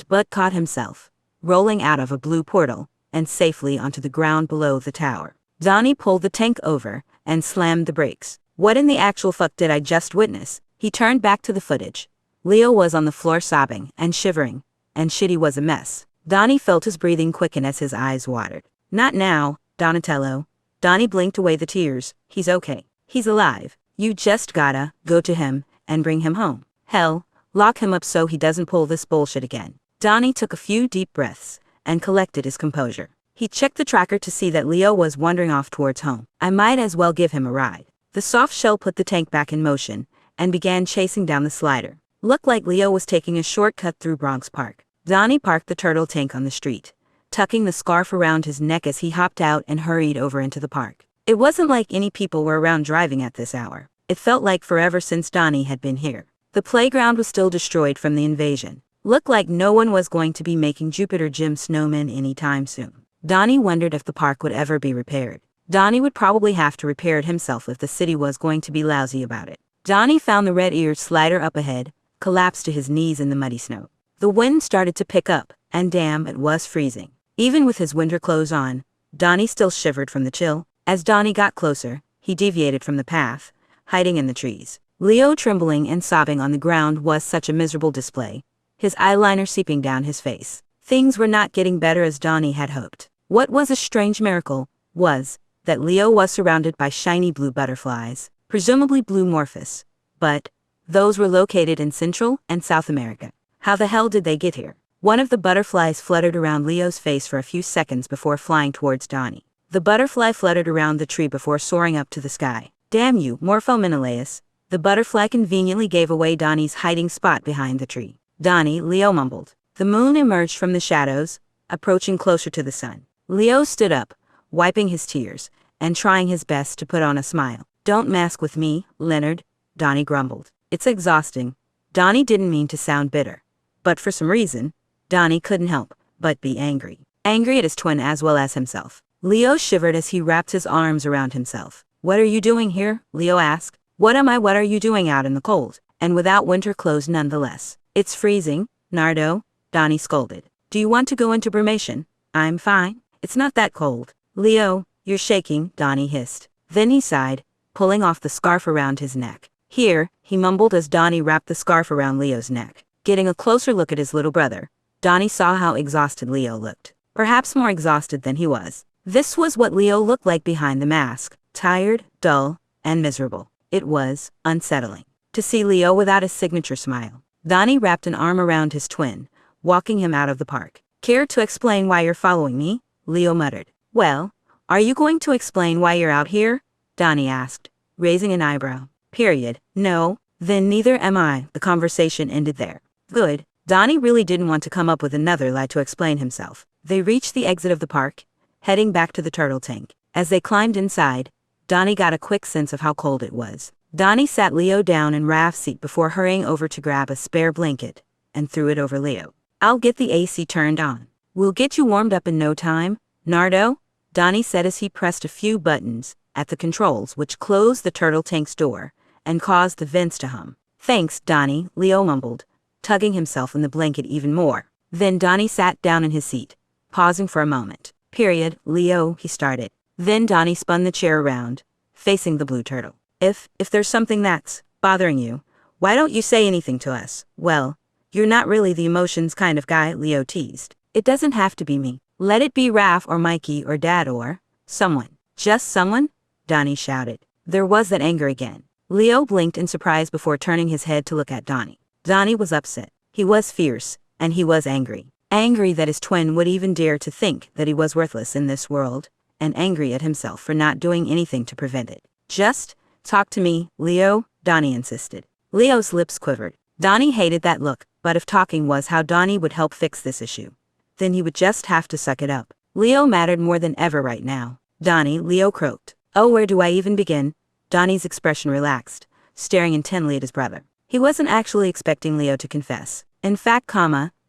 but caught himself, rolling out of a blue portal and safely onto the ground below the tower. Donnie pulled the tank over and slammed the brakes. What in the actual fuck did I just witness? He turned back to the footage. Leo was on the floor sobbing and shivering, and shit, he was a mess. Donnie felt his breathing quicken as his eyes watered. Not now, Donatello. Donnie blinked away the tears. He's okay. He's alive. You just gotta go to him and bring him home. Hell, lock him up so he doesn't pull this bullshit again. Donnie took a few deep breaths and collected his composure. He checked the tracker to see that Leo was wandering off towards home. I might as well give him a ride. The soft shell put the tank back in motion and began chasing down the slider. Looked like Leo was taking a shortcut through Bronx Park. Donnie parked the turtle tank on the street, tucking the scarf around his neck as he hopped out and hurried over into the park. It wasn't like any people were around driving at this hour. It felt like forever since Donnie had been here. The playground was still destroyed from the invasion. Looked like no one was going to be making Jupiter Jim snowmen anytime soon. Donnie wondered if the park would ever be repaired. Donnie would probably have to repair it himself if the city was going to be lousy about it. Donnie found the red-eared slider up ahead, collapsed to his knees in the muddy snow. The wind started to pick up, and damn, it was freezing. Even with his winter clothes on, Donnie still shivered from the chill. As Donnie got closer, he deviated from the path, hiding in the trees. Leo, trembling and sobbing on the ground, was such a miserable display, his eyeliner seeping down his face. Things were not getting better as Donnie had hoped. What was a strange miracle was that Leo was surrounded by shiny blue butterflies, presumably blue morphus, but those were located in Central and South America. How the hell did they get here? One of the butterflies fluttered around Leo's face for a few seconds before flying towards Donnie. The butterfly fluttered around the tree before soaring up to the sky. Damn you, Morpho Menelaus. The butterfly conveniently gave away Donnie's hiding spot behind the tree. Donnie, Leo mumbled. The moon emerged from the shadows, approaching closer to the sun. Leo stood up, wiping his tears, and trying his best to put on a smile. Don't mask with me, Leonard, Donnie grumbled. It's exhausting. Donnie didn't mean to sound bitter. But for some reason, Donnie couldn't help but be angry. Angry at his twin as well as himself. Leo shivered as he wrapped his arms around himself. What are you doing here? Leo asked. What are you doing out in the cold? And without winter clothes nonetheless. It's freezing, Nardo, Donnie scolded. Do you want to go into brumation? I'm fine. It's not that cold. Leo, you're shaking, Donnie hissed. Then he sighed, pulling off the scarf around his neck. Here, he mumbled as Donnie wrapped the scarf around Leo's neck. Getting a closer look at his little brother, Donnie saw how exhausted Leo looked. Perhaps more exhausted than he was. This was what Leo looked like behind the mask. Tired, dull, and miserable. It was unsettling to see Leo without his signature smile. Donnie wrapped an arm around his twin, walking him out of the park. Care to explain why you're following me? Leo muttered. Well, are you going to explain why you're out here? Donnie asked, raising an eyebrow. Period. No, then neither am I. The conversation ended there. Good. Donnie really didn't want to come up with another lie to explain himself. They reached the exit of the park, heading back to the turtle tank. As they climbed inside, Donnie got a quick sense of how cold it was. Donnie sat Leo down in Raph's seat before hurrying over to grab a spare blanket and threw it over Leo. I'll get the AC turned on. We'll get you warmed up in no time, Nardo, Donnie said as he pressed a few buttons at the controls which closed the turtle tank's door and caused the vents to hum. Thanks, Donnie, Leo mumbled, tugging himself in the blanket even more. Then Donnie sat down in his seat, pausing for a moment. Period, Leo, he started. Then Donnie spun the chair around, facing the blue turtle. If there's something that's bothering you, why don't you say anything to us? Well, you're not really the emotions kind of guy, Leo teased. It doesn't have to be me. Let it be Raph or Mikey or Dad or someone. Just someone? Donnie shouted. There was that anger again. Leo blinked in surprise before turning his head to look at Donnie. Donnie was upset. He was fierce, and he was angry. Angry that his twin would even dare to think that he was worthless in this world, and angry at himself for not doing anything to prevent it. Just talk to me, Leo, Donnie insisted. Leo's lips quivered. Donnie hated that look, but if talking was how Donnie would help fix this issue, then he would just have to suck it up. Leo mattered more than ever right now. Donnie, Leo croaked. Oh, where do I even begin? Donnie's expression relaxed, staring intently at his brother. He wasn't actually expecting Leo to confess. In fact,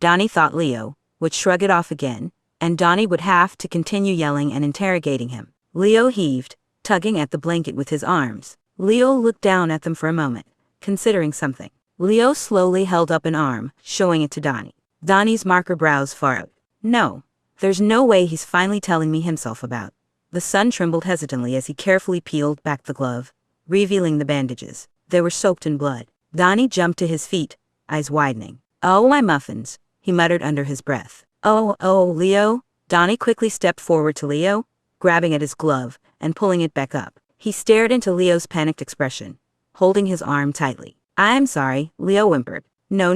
Donnie thought Leo would shrug it off again, and Donnie would have to continue yelling and interrogating him. Leo heaved, tugging at the blanket with his arms. Leo looked down at them for a moment, considering something. Leo slowly held up an arm, showing it to Donnie. Donnie's marker brows furrowed. No, there's no way he's finally telling me himself about. The son trembled hesitantly as he carefully peeled back the glove, revealing the bandages. They were soaked in blood. Donnie jumped to his feet, eyes widening. Oh, my muffins, he muttered under his breath. Oh, Leo. Donnie quickly stepped forward to Leo, grabbing at his glove and pulling it back up. He stared into Leo's panicked expression, holding his arm tightly. I'm sorry, Leo whimpered. No,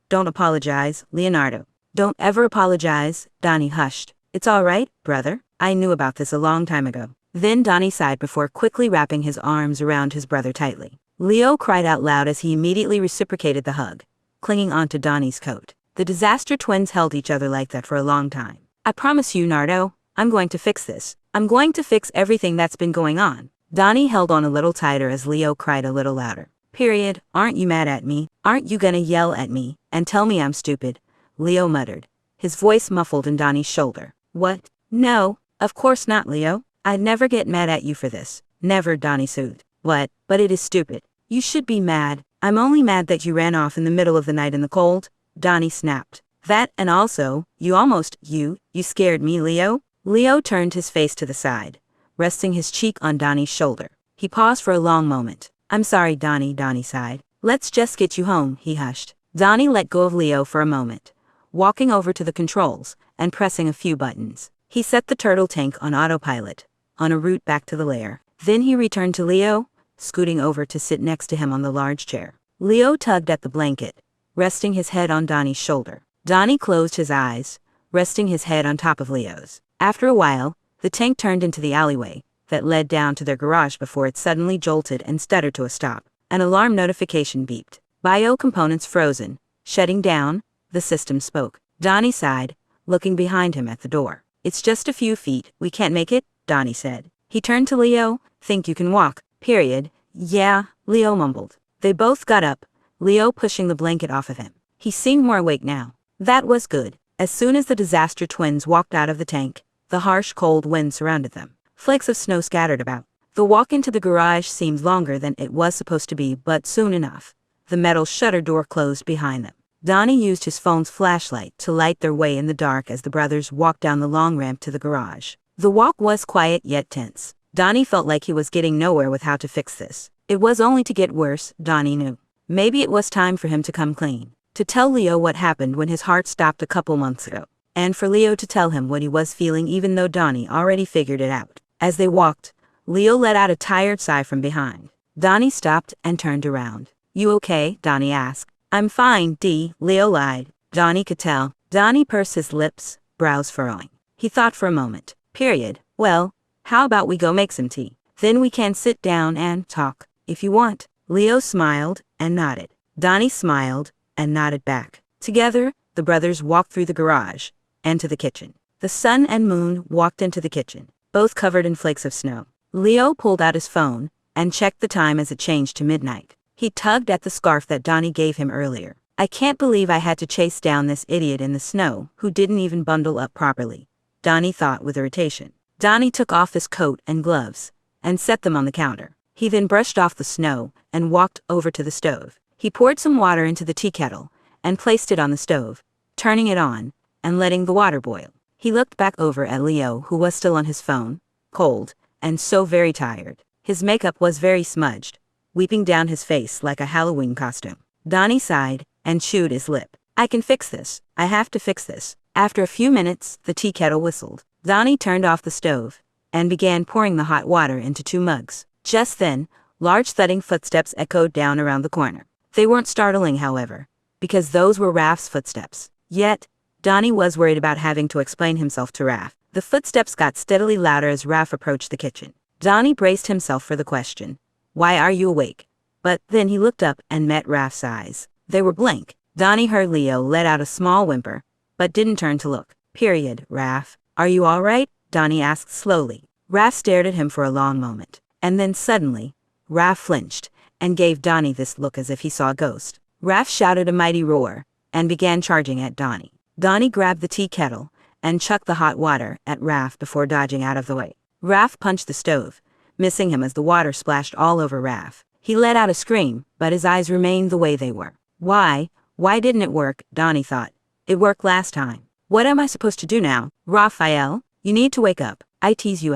don't apologize, Leonardo. Don't ever apologize, Donnie hushed. It's all right, brother. I knew about this a long time ago. Then Donnie sighed before quickly wrapping his arms around his brother tightly. Leo cried out loud as he immediately reciprocated the hug, clinging onto Donnie's coat. The disaster twins held each other like that for a long time. I promise you, Nardo, I'm going to fix this. I'm going to fix everything that's been going on. Donnie held on a little tighter as Leo cried a little louder. Period. Aren't you mad at me? Aren't you gonna yell at me and tell me I'm stupid? Leo muttered, his voice muffled in Donnie's shoulder. What? No, of course not, Leo. I'd never get mad at you for this. Never, Donnie soothed. What? But it is stupid. You should be mad. I'm only mad that you ran off in the middle of the night in the cold, Donnie snapped. That and also, you scared me, Leo. Leo turned his face to the side, resting his cheek on Donnie's shoulder. He paused for a long moment. I'm sorry, Donnie, Donnie sighed. Let's just get you home, he hushed. Donnie let go of Leo for a moment, walking over to the controls and pressing a few buttons. He set the turtle tank on autopilot, on a route back to the lair. Then he returned to Leo, scooting over to sit next to him on the large chair. Leo tugged at the blanket, resting his head on Donnie's shoulder. Donnie closed his eyes, resting his head on top of Leo's. After a while, the tank turned into the alleyway that led down to their garage before it suddenly jolted and stuttered to a stop. An alarm notification beeped. Bio components frozen, shutting down, the system spoke. Donnie sighed, looking behind him at the door. It's just a few feet, we can't make it, Donnie said. He turned to Leo, think you can walk, period. Yeah, Leo mumbled. They both got up, Leo pushing the blanket off of him. He seemed more awake now. That was good. As soon as the disaster twins walked out of the tank, the harsh cold wind surrounded them. Flakes of snow scattered about. The walk into the garage seemed longer than it was supposed to be, but soon enough, the metal shutter door closed behind them. Donnie used his phone's flashlight to light their way in the dark as the brothers walked down the long ramp to the garage. The walk was quiet yet tense. Donnie felt like he was getting nowhere with how to fix this. It was only to get worse, Donnie knew. Maybe it was time for him to come clean. To tell Leo what happened when his heart stopped a couple months ago. And for Leo to tell him what he was feeling even though Donnie already figured it out. As they walked, Leo let out a tired sigh from behind. Donnie stopped and turned around. You okay? Donnie asked. I'm fine, Leo lied. Donnie could tell. Donnie pursed his lips, brows furrowing. He thought for a moment. Period. Well, how about we go make some tea? Then we can sit down and talk, if you want. Leo smiled and nodded. Donnie smiled and nodded back. Together, the brothers walked through the garage and to the kitchen. The sun and moon walked into the kitchen, both covered in flakes of snow. Leo pulled out his phone and checked the time as it changed to midnight. He tugged at the scarf that Donnie gave him earlier. I can't believe I had to chase down this idiot in the snow who didn't even bundle up properly, Donnie thought with irritation. Donnie took off his coat and gloves and set them on the counter. He then brushed off the snow and walked over to the stove. He poured some water into the tea kettle and placed it on the stove, turning it on and letting the water boil. He looked back over at Leo, who was still on his phone, cold and so very tired. His makeup was very smudged, weeping down his face like a Halloween costume. Donnie sighed and chewed his lip. I can fix this. I have to fix this. After a few minutes, the tea kettle whistled. Donnie turned off the stove and began pouring the hot water into 2 mugs. Just then, large thudding footsteps echoed down around the corner. They weren't startling, however, because those were Raph's footsteps. Yet, Donnie was worried about having to explain himself to Raph. The footsteps got steadily louder as Raph approached the kitchen. Donnie braced himself for the question, "Why are you awake?" But then he looked up and met Raph's eyes. They were blank. Donnie heard Leo let out a small whimper, but didn't turn to look. Raph, are you all right? Donnie asked slowly. Raph stared at him for a long moment, and then suddenly, Raph flinched and gave Donnie this look as if he saw a ghost. Raph shouted a mighty roar and began charging at Donnie. Donnie grabbed the tea kettle and chucked the hot water at Raph before dodging out of the way. Raph punched the stove, missing him as the water splashed all over Raph. He let out a scream, but his eyes remained the way they were. Why didn't it work? Donnie thought. It worked last time. What am I supposed to do now? Raphael, you need to wake up. I tease you.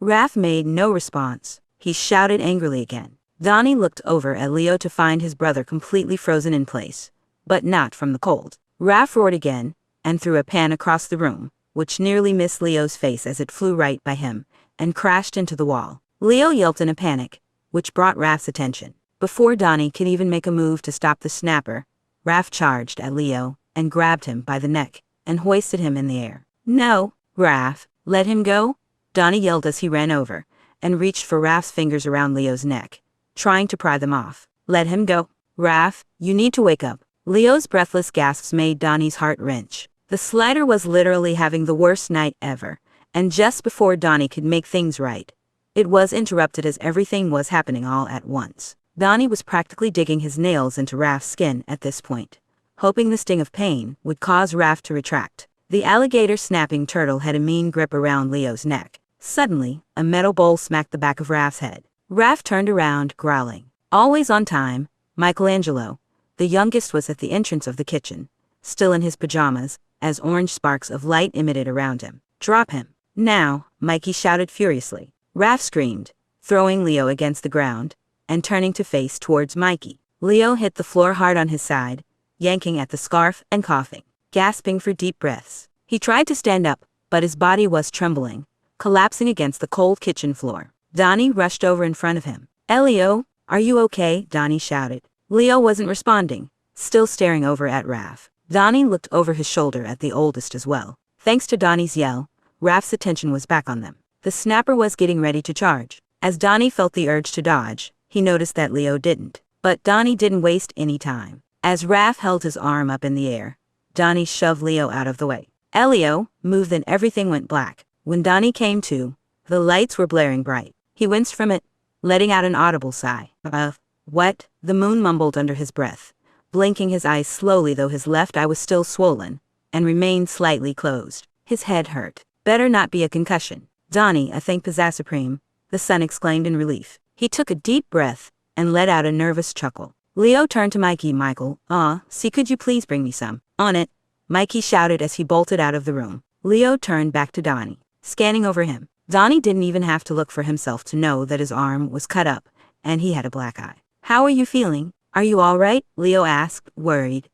Raph made no response. He shouted angrily again. Donnie looked over at Leo to find his brother completely frozen in place, but not from the cold. Raph roared again and threw a pan across the room, which nearly missed Leo's face as it flew right by him and crashed into the wall. Leo yelped in a panic, which brought Raph's attention. Before Donnie could even make a move to stop the snapper, Raph charged at Leo and grabbed him by the neck and hoisted him in the air. No, Raph, let him go, Donnie yelled as he ran over and reached for Raph's fingers around Leo's neck, trying to pry them off. Let him go. Raph, you need to wake up. Leo's breathless gasps made Donnie's heart wrench. The Slider was literally having the worst night ever, and just before Donnie could make things right, it was interrupted as everything was happening all at once. Donnie was practically digging his nails into Raph's skin at this point, hoping the sting of pain would cause Raph to retract. The alligator snapping turtle had a mean grip around Leo's neck. Suddenly, a metal bowl smacked the back of Raph's head. Raph turned around, growling. Always on time, Michelangelo, the youngest, was at the entrance of the kitchen, still in his pajamas, as orange sparks of light emitted around him. Drop him. Now, Mikey shouted furiously. Raph screamed, throwing Leo against the ground and turning to face towards Mikey. Leo hit the floor hard on his side, yanking at the scarf and coughing, gasping for deep breaths. He tried to stand up, but his body was trembling, collapsing against the cold kitchen floor. Donnie rushed over in front of him. Leo, are you okay? Donnie shouted. Leo wasn't responding, still staring over at Raph. Donnie looked over his shoulder at the oldest as well. Thanks to Donnie's yell, Raph's attention was back on them. The snapper was getting ready to charge. As Donnie felt the urge to dodge, he noticed that Leo didn't. But Donnie didn't waste any time. As Raph held his arm up in the air, Donnie shoved Leo out of the way. Leo, move. Then everything went black. When Donnie came to, the lights were blaring bright. He winced from it, letting out an audible sigh. What? The moon mumbled under his breath, blinking his eyes slowly, though his left eye was still swollen and remained slightly closed. His head hurt. Better not be a concussion. Donnie, I thank Pizzazz Supreme, the son exclaimed in relief. He took a deep breath and let out a nervous chuckle. Leo turned to Mikey. Michael, see, could you please bring me some? On it, Mikey shouted as he bolted out of the room. Leo turned back to Donnie, scanning over him. Donnie didn't even have to look for himself to know that his arm was cut up and he had a black eye. How are you feeling? Are you all right? Leo asked, worried.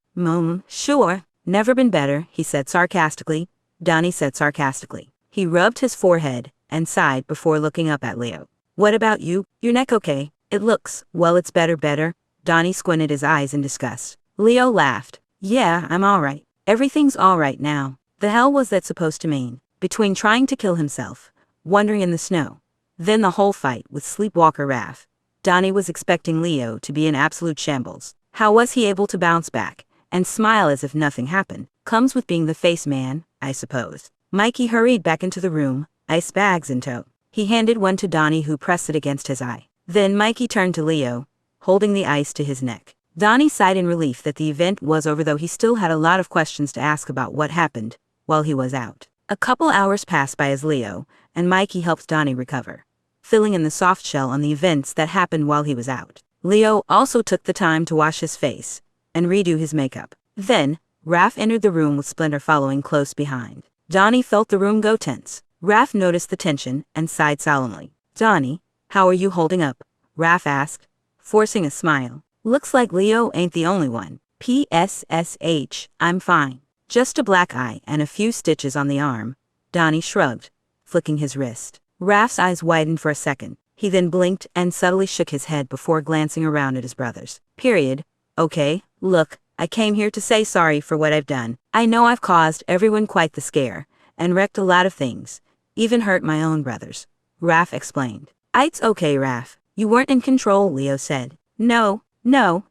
Sure. Never been better, he said sarcastically. Donnie said sarcastically. He rubbed his forehead and sighed before looking up at Leo. What about you? Your neck okay? It looks, well, it's better. Donnie squinted his eyes in disgust. Leo laughed. Yeah, I'm all right. Everything's all right now. The hell was that supposed to mean? Between trying to kill himself, wandering in the snow, then the whole fight with Sleepwalker Raph, Donnie was expecting Leo to be in absolute shambles. How was he able to bounce back and smile as if nothing happened? Comes with being the face man, I suppose. Mikey hurried back into the room, ice bags in tow. He handed one to Donnie, who pressed it against his eye. Then Mikey turned to Leo, holding the ice to his neck. Donnie sighed in relief that the event was over, though he still had a lot of questions to ask about what happened while he was out. A couple hours passed by as Leo and Mikey helped Donnie recover, filling in the soft shell on the events that happened while he was out. Leo also took the time to wash his face and redo his makeup. Then, Raph entered the room with Splinter following close behind. Donnie felt the room go tense. Raph noticed the tension and sighed solemnly. Donnie, how are you holding up? Raph asked, forcing a smile. Looks like Leo ain't the only one. PSSH, I'm fine. Just a black eye and a few stitches on the arm. Donnie shrugged, flicking his wrist. Raph's eyes widened for a second. He then blinked and subtly shook his head before glancing around at his brothers. Okay, look, I came here to say sorry for what I've done. I know I've caused everyone quite the scare, and wrecked a lot of things, even hurt my own brothers. Raph explained. It's okay, Raph. You weren't in control, Leo said. No,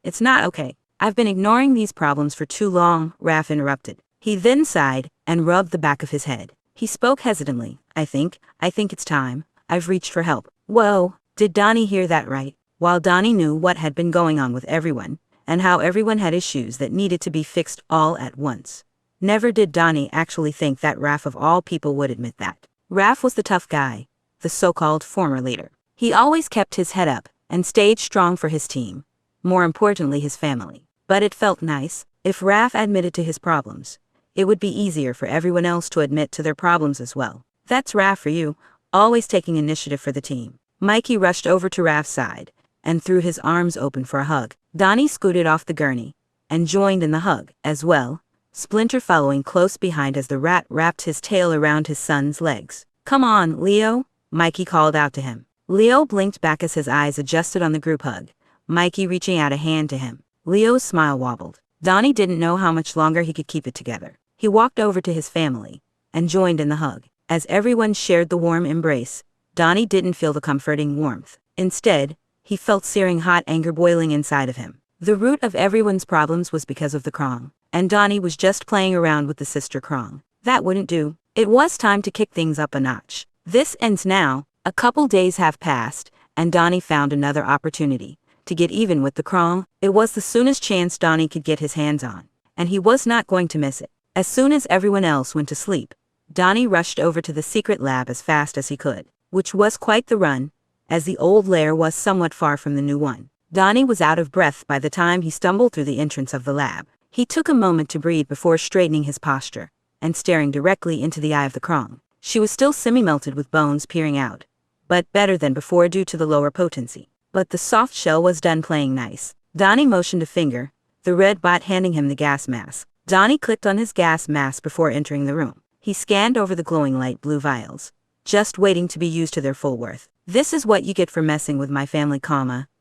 it's not okay. I've been ignoring these problems for too long, Raph interrupted. He then sighed and rubbed the back of his head. He spoke hesitantly. I think it's time. I've reached for help. Whoa, did Donnie hear that right? While Donnie knew what had been going on with everyone, and how everyone had issues that needed to be fixed all at once. Never did Donnie actually think that Raph of all people would admit that. Raph was the tough guy, the so-called former leader. He always kept his head up and stayed strong for his team, more importantly his family. But it felt nice. If Raph admitted to his problems, it would be easier for everyone else to admit to their problems as well. That's Raph for you, always taking initiative for the team. Mikey rushed over to Raph's side and threw his arms open for a hug. Donnie scooted off the gurney and joined in the hug as well, Splinter following close behind as the rat wrapped his tail around his son's legs. Come on, Leo, Mikey called out to him. Leo blinked back as his eyes adjusted on the group hug, Mikey reaching out a hand to him. Leo's smile wobbled. Donnie didn't know how much longer he could keep it together. He walked over to his family and joined in the hug. As everyone shared the warm embrace, Donnie didn't feel the comforting warmth. Instead, he felt searing hot anger boiling inside of him. The root of everyone's problems was because of the Krong, and Donnie was just playing around with the sister Krong. That wouldn't do. It was time to kick things up a notch. This ends now. A couple days have passed, and Donnie found another opportunity to get even with the Krong. It was the soonest chance Donnie could get his hands on, and he was not going to miss it. As soon as everyone else went to sleep, Donnie rushed over to the secret lab as fast as he could, which was quite the run, as the old lair was somewhat far from the new one. Donnie was out of breath by the time he stumbled through the entrance of the lab. He took a moment to breathe before straightening his posture and staring directly into the eye of the Krong. She was still semi-melted with bones peering out, but better than before due to the lower potency. But the soft shell was done playing nice. Donnie motioned a finger, the red bot handing him the gas mask. Donnie clicked on his gas mask before entering the room. He scanned over the glowing light blue vials, just waiting to be used to their full worth. This is what you get for messing with my family,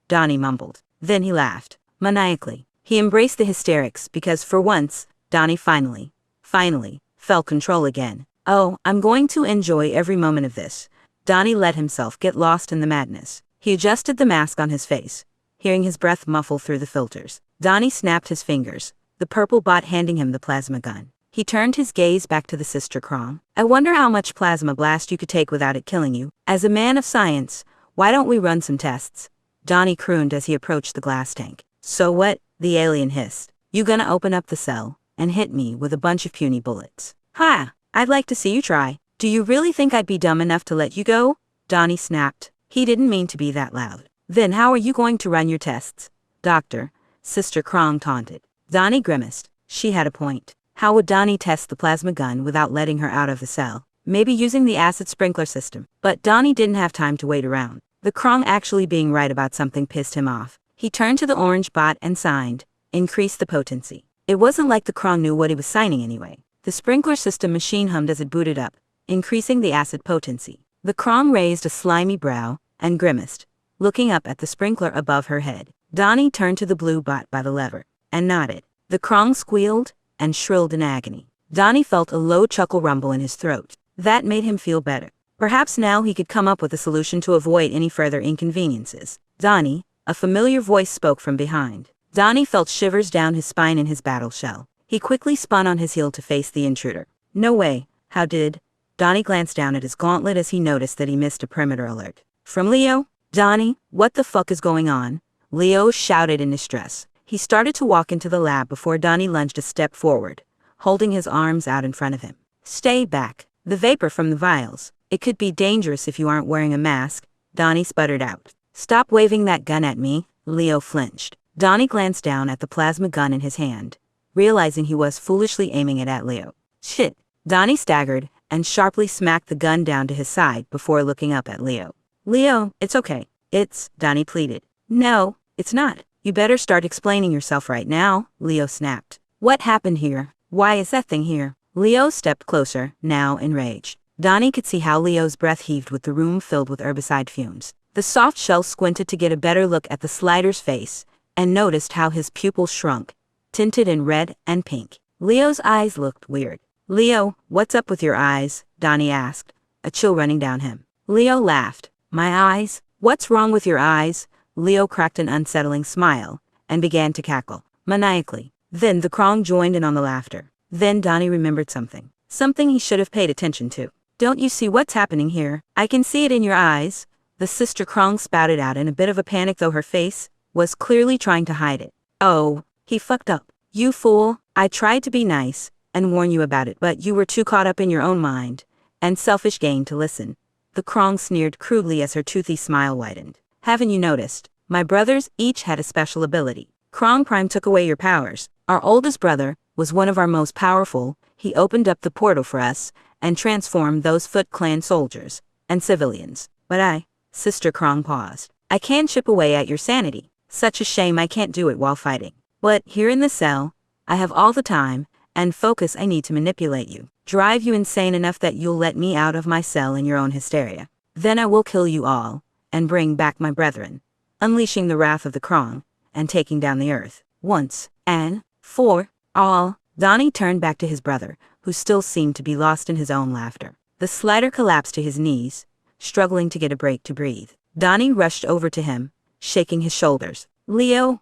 Donnie mumbled. Then he laughed, maniacally. He embraced the hysterics because for once, Donnie finally felt control again. Oh, I'm going to enjoy every moment of this. Donnie let himself get lost in the madness. He adjusted the mask on his face, hearing his breath muffle through the filters. Donnie snapped his fingers, the purple bot handing him the plasma gun. He turned his gaze back to the sister Krong. I wonder how much plasma blast you could take without it killing you. As a man of science, why don't we run some tests? Donnie crooned as he approached the glass tank. So what? The alien hissed. You gonna open up the cell and hit me with a bunch of puny bullets? Ha! I'd like to see you try. Do you really think I'd be dumb enough to let you go? Donnie snapped. He didn't mean to be that loud. Then how are you going to run your tests? Doctor, Sister Krong taunted. Donnie grimaced. She had a point. How would Donnie test the plasma gun without letting her out of the cell? Maybe using the acid sprinkler system. But Donnie didn't have time to wait around. The Krong actually being right about something pissed him off. He turned to the orange bot and signed, increase the potency. It wasn't like the Krong knew what he was signing anyway. The sprinkler system machine hummed as it booted up, increasing the acid potency. The Krong raised a slimy brow and grimaced, looking up at the sprinkler above her head. Donnie turned to the blue bot by the lever and nodded. The Krong squealed and shrilled in agony. Donnie felt a low chuckle rumble in his throat. That made him feel better. Perhaps now he could come up with a solution to avoid any further inconveniences. Donnie, a familiar voice spoke from behind. Donnie felt shivers down his spine in his battle shell. He quickly spun on his heel to face the intruder. No way. How did? Donnie glanced down at his gauntlet as he noticed that he missed a perimeter alert. From Leo? Donnie, what the fuck is going on? Leo shouted in distress. He started to walk into the lab before Donnie lunged a step forward, holding his arms out in front of him. Stay back. The vapor from the vials. It could be dangerous if you aren't wearing a mask, Donnie sputtered out. Stop waving that gun at me, Leo flinched. Donnie glanced down at the plasma gun in his hand, realizing he was foolishly aiming it at Leo. Shit. Donnie staggered and sharply smacked the gun down to his side before looking up at Leo. Leo, it's okay. Donnie pleaded. No, it's not. You better start explaining yourself right now, Leo snapped. What happened here? Why is that thing here? Leo stepped closer, now enraged. Donnie could see how Leo's breath heaved with the room filled with herbicide fumes. The soft shell squinted to get a better look at the slider's face, and noticed how his pupils shrunk, tinted in red and pink. Leo's eyes looked weird. "Leo, what's up with your eyes?" Donnie asked, a chill running down him. Leo laughed. "My eyes? What's wrong with your eyes?" Leo cracked an unsettling smile, and began to cackle, maniacally. Then the Krong joined in on the laughter. Then Donnie remembered something. Something he should have paid attention to. "Don't you see what's happening here? I can see it in your eyes," the sister Krong spouted out in a bit of a panic, though her face was clearly trying to hide it. "Oh, he fucked up. You fool. I tried to be nice and warn you about it, but you were too caught up in your own mind and selfish gain to listen." The Krong sneered crudely as her toothy smile widened. "Haven't you noticed? My brothers each had a special ability. Krong Prime took away your powers. Our oldest brother was one of our most powerful. He opened up the portal for us and transformed those Foot Clan soldiers and civilians. But Sister Krong paused. "I can chip away at your sanity. Such a shame I can't do it while fighting. But here in the cell, I have all the time and focus I need to manipulate you, drive you insane enough that you'll let me out of my cell in your own hysteria. Then I will kill you all and bring back my brethren, unleashing the wrath of the Krong and taking down the earth once and for all." Donnie turned back to his brother, who still seemed to be lost in his own laughter. The slider collapsed to his knees, struggling to get a break to breathe. Donnie rushed over to him, shaking his shoulders. Leo,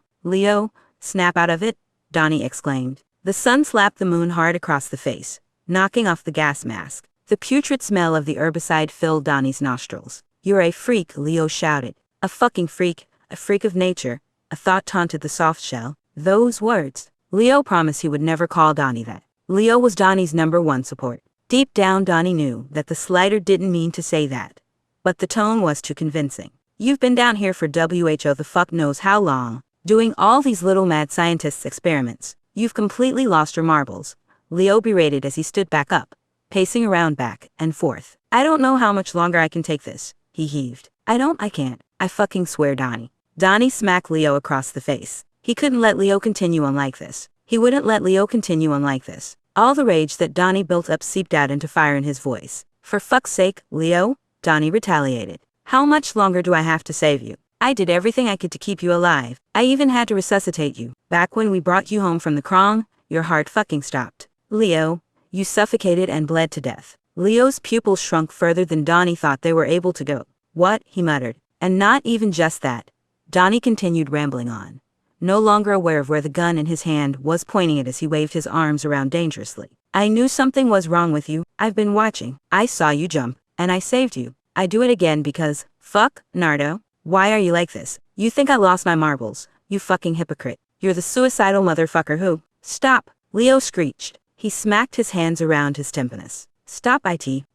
snap out of it," Donnie exclaimed. The sun slapped the moon hard across the face, knocking off the gas mask. The putrid smell of the herbicide filled Donnie's nostrils. "You're a freak," Leo shouted. "A fucking freak, a freak of nature," a thought taunted the soft shell. Those words. Leo promised he would never call Donnie that. Leo was Donnie's #1 support. Deep down, Donnie knew that the slider didn't mean to say that, but the tone was too convincing. "You've been down here for WHO the fuck knows how long, doing all these little mad scientists' experiments. You've completely lost your marbles," Leo berated as he stood back up, pacing around back and forth. "I don't know how much longer I can take this," he heaved. I can't. I fucking swear, Donnie." Donnie smacked Leo across the face. He couldn't let Leo continue on like this. He wouldn't let Leo continue on like this. All the rage that Donnie built up seeped out into fire in his voice. "For fuck's sake, Leo," Donnie retaliated. "How much longer do I have to save you? I did everything I could to keep you alive. I even had to resuscitate you. Back when we brought you home from the Krong, your heart fucking stopped. Leo, you suffocated and bled to death." Leo's pupils shrunk further than Donnie thought they were able to go. "What?" he muttered. "And not even just that." Donnie continued rambling on, no longer aware of where the gun in his hand was pointing it as he waved his arms around dangerously. "I knew something was wrong with you. I've been watching. I saw you jump, and I saved you. I do it again because, fuck, Nardo. Why are you like this? You think I lost my marbles, you fucking hypocrite. You're the suicidal motherfucker who—" "Stop," Leo screeched. He smacked his hands around his tympanus. "Stop,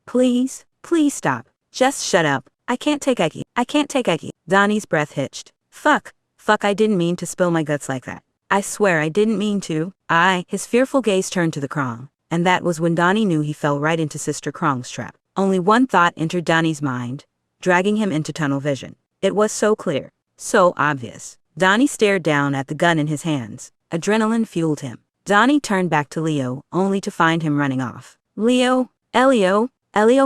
please stop. Just shut up. I can't take Icky. Donnie's breath hitched. Fuck, I didn't mean to spill my guts like that. I swear I didn't mean to." His fearful gaze turned to the Krong, and that was when Donnie knew he fell right into Sister Krong's trap. Only one thought entered Donnie's mind, dragging him into tunnel vision. It was so clear, so obvious. Donnie stared down at the gun in his hands. Adrenaline fueled him. Donnie turned back to Leo, only to find him running off. Elio,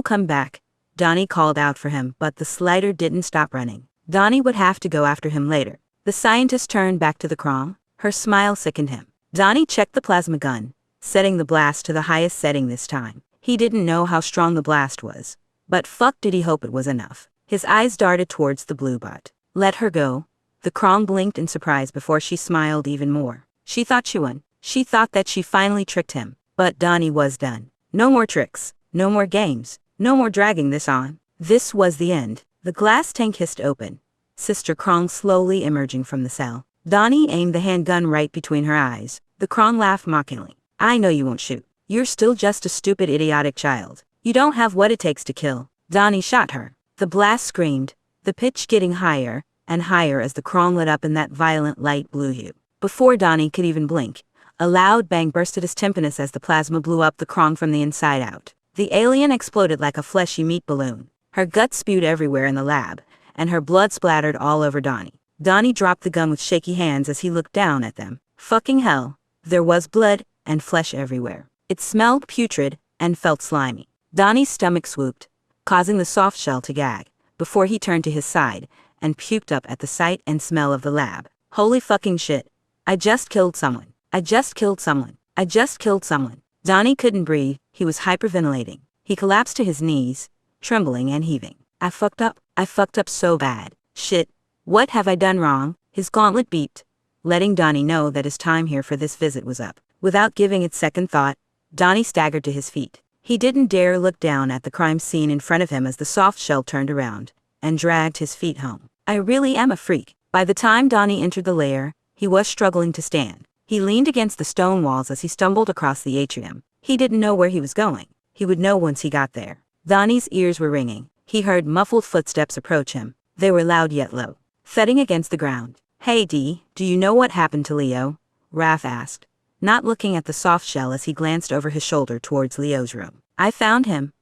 come back." Donnie called out for him, but the slider didn't stop running. Donnie would have to go after him later. The scientist turned back to the Krong. Her smile sickened him. Donnie checked the plasma gun, setting the blast to the highest setting this time. He didn't know how strong the blast was, but fuck did he hope it was enough. His eyes darted towards the blue butt. "Let her go." The Krong blinked in surprise before she smiled even more. She thought she won. She thought that she finally tricked him. But Donnie was done. No more tricks. No more games. No more dragging this on. This was the end. The glass tank hissed open, Sister Krong slowly emerging from the cell. Donnie aimed the handgun right between her eyes. The Krong laughed mockingly. "I know you won't shoot. You're still just a stupid, idiotic child. You don't have what it takes to kill." Donnie shot her. The blast screamed, the pitch getting higher and higher as the Krong lit up in that violent light blue hue. Before Donnie could even blink, a loud bang burst at his tympanus as the plasma blew up the Krong from the inside out. The alien exploded like a fleshy meat balloon. Her guts spewed everywhere in the lab, and her blood splattered all over Donnie. Donnie dropped the gun with shaky hands as he looked down at them. Fucking hell. There was blood and flesh everywhere. It smelled putrid and felt slimy. Donnie's stomach swooped, causing the soft shell to gag, before he turned to his side and puked up at the sight and smell of the lab. Holy fucking shit. I just killed someone. I just killed someone. I just killed someone. Donnie couldn't breathe, he was hyperventilating. He collapsed to his knees, trembling and heaving. I fucked up so bad. Shit. What have I done wrong? His gauntlet beeped, letting Donnie know that his time here for this visit was up. Without giving it second thought, Donnie staggered to his feet. He didn't dare look down at the crime scene in front of him as the soft shell turned around and dragged his feet home. I really am a freak. By the time Donnie entered the lair, he was struggling to stand. He leaned against the stone walls as he stumbled across the atrium. He didn't know where he was going. He would know once he got there. Donnie's ears were ringing. He heard muffled footsteps approach him. They were loud yet low, thudding against the ground. Hey D, do you know what happened to Leo? Raph asked, not looking at the soft shell as he glanced over his shoulder towards Leo's room. I found him.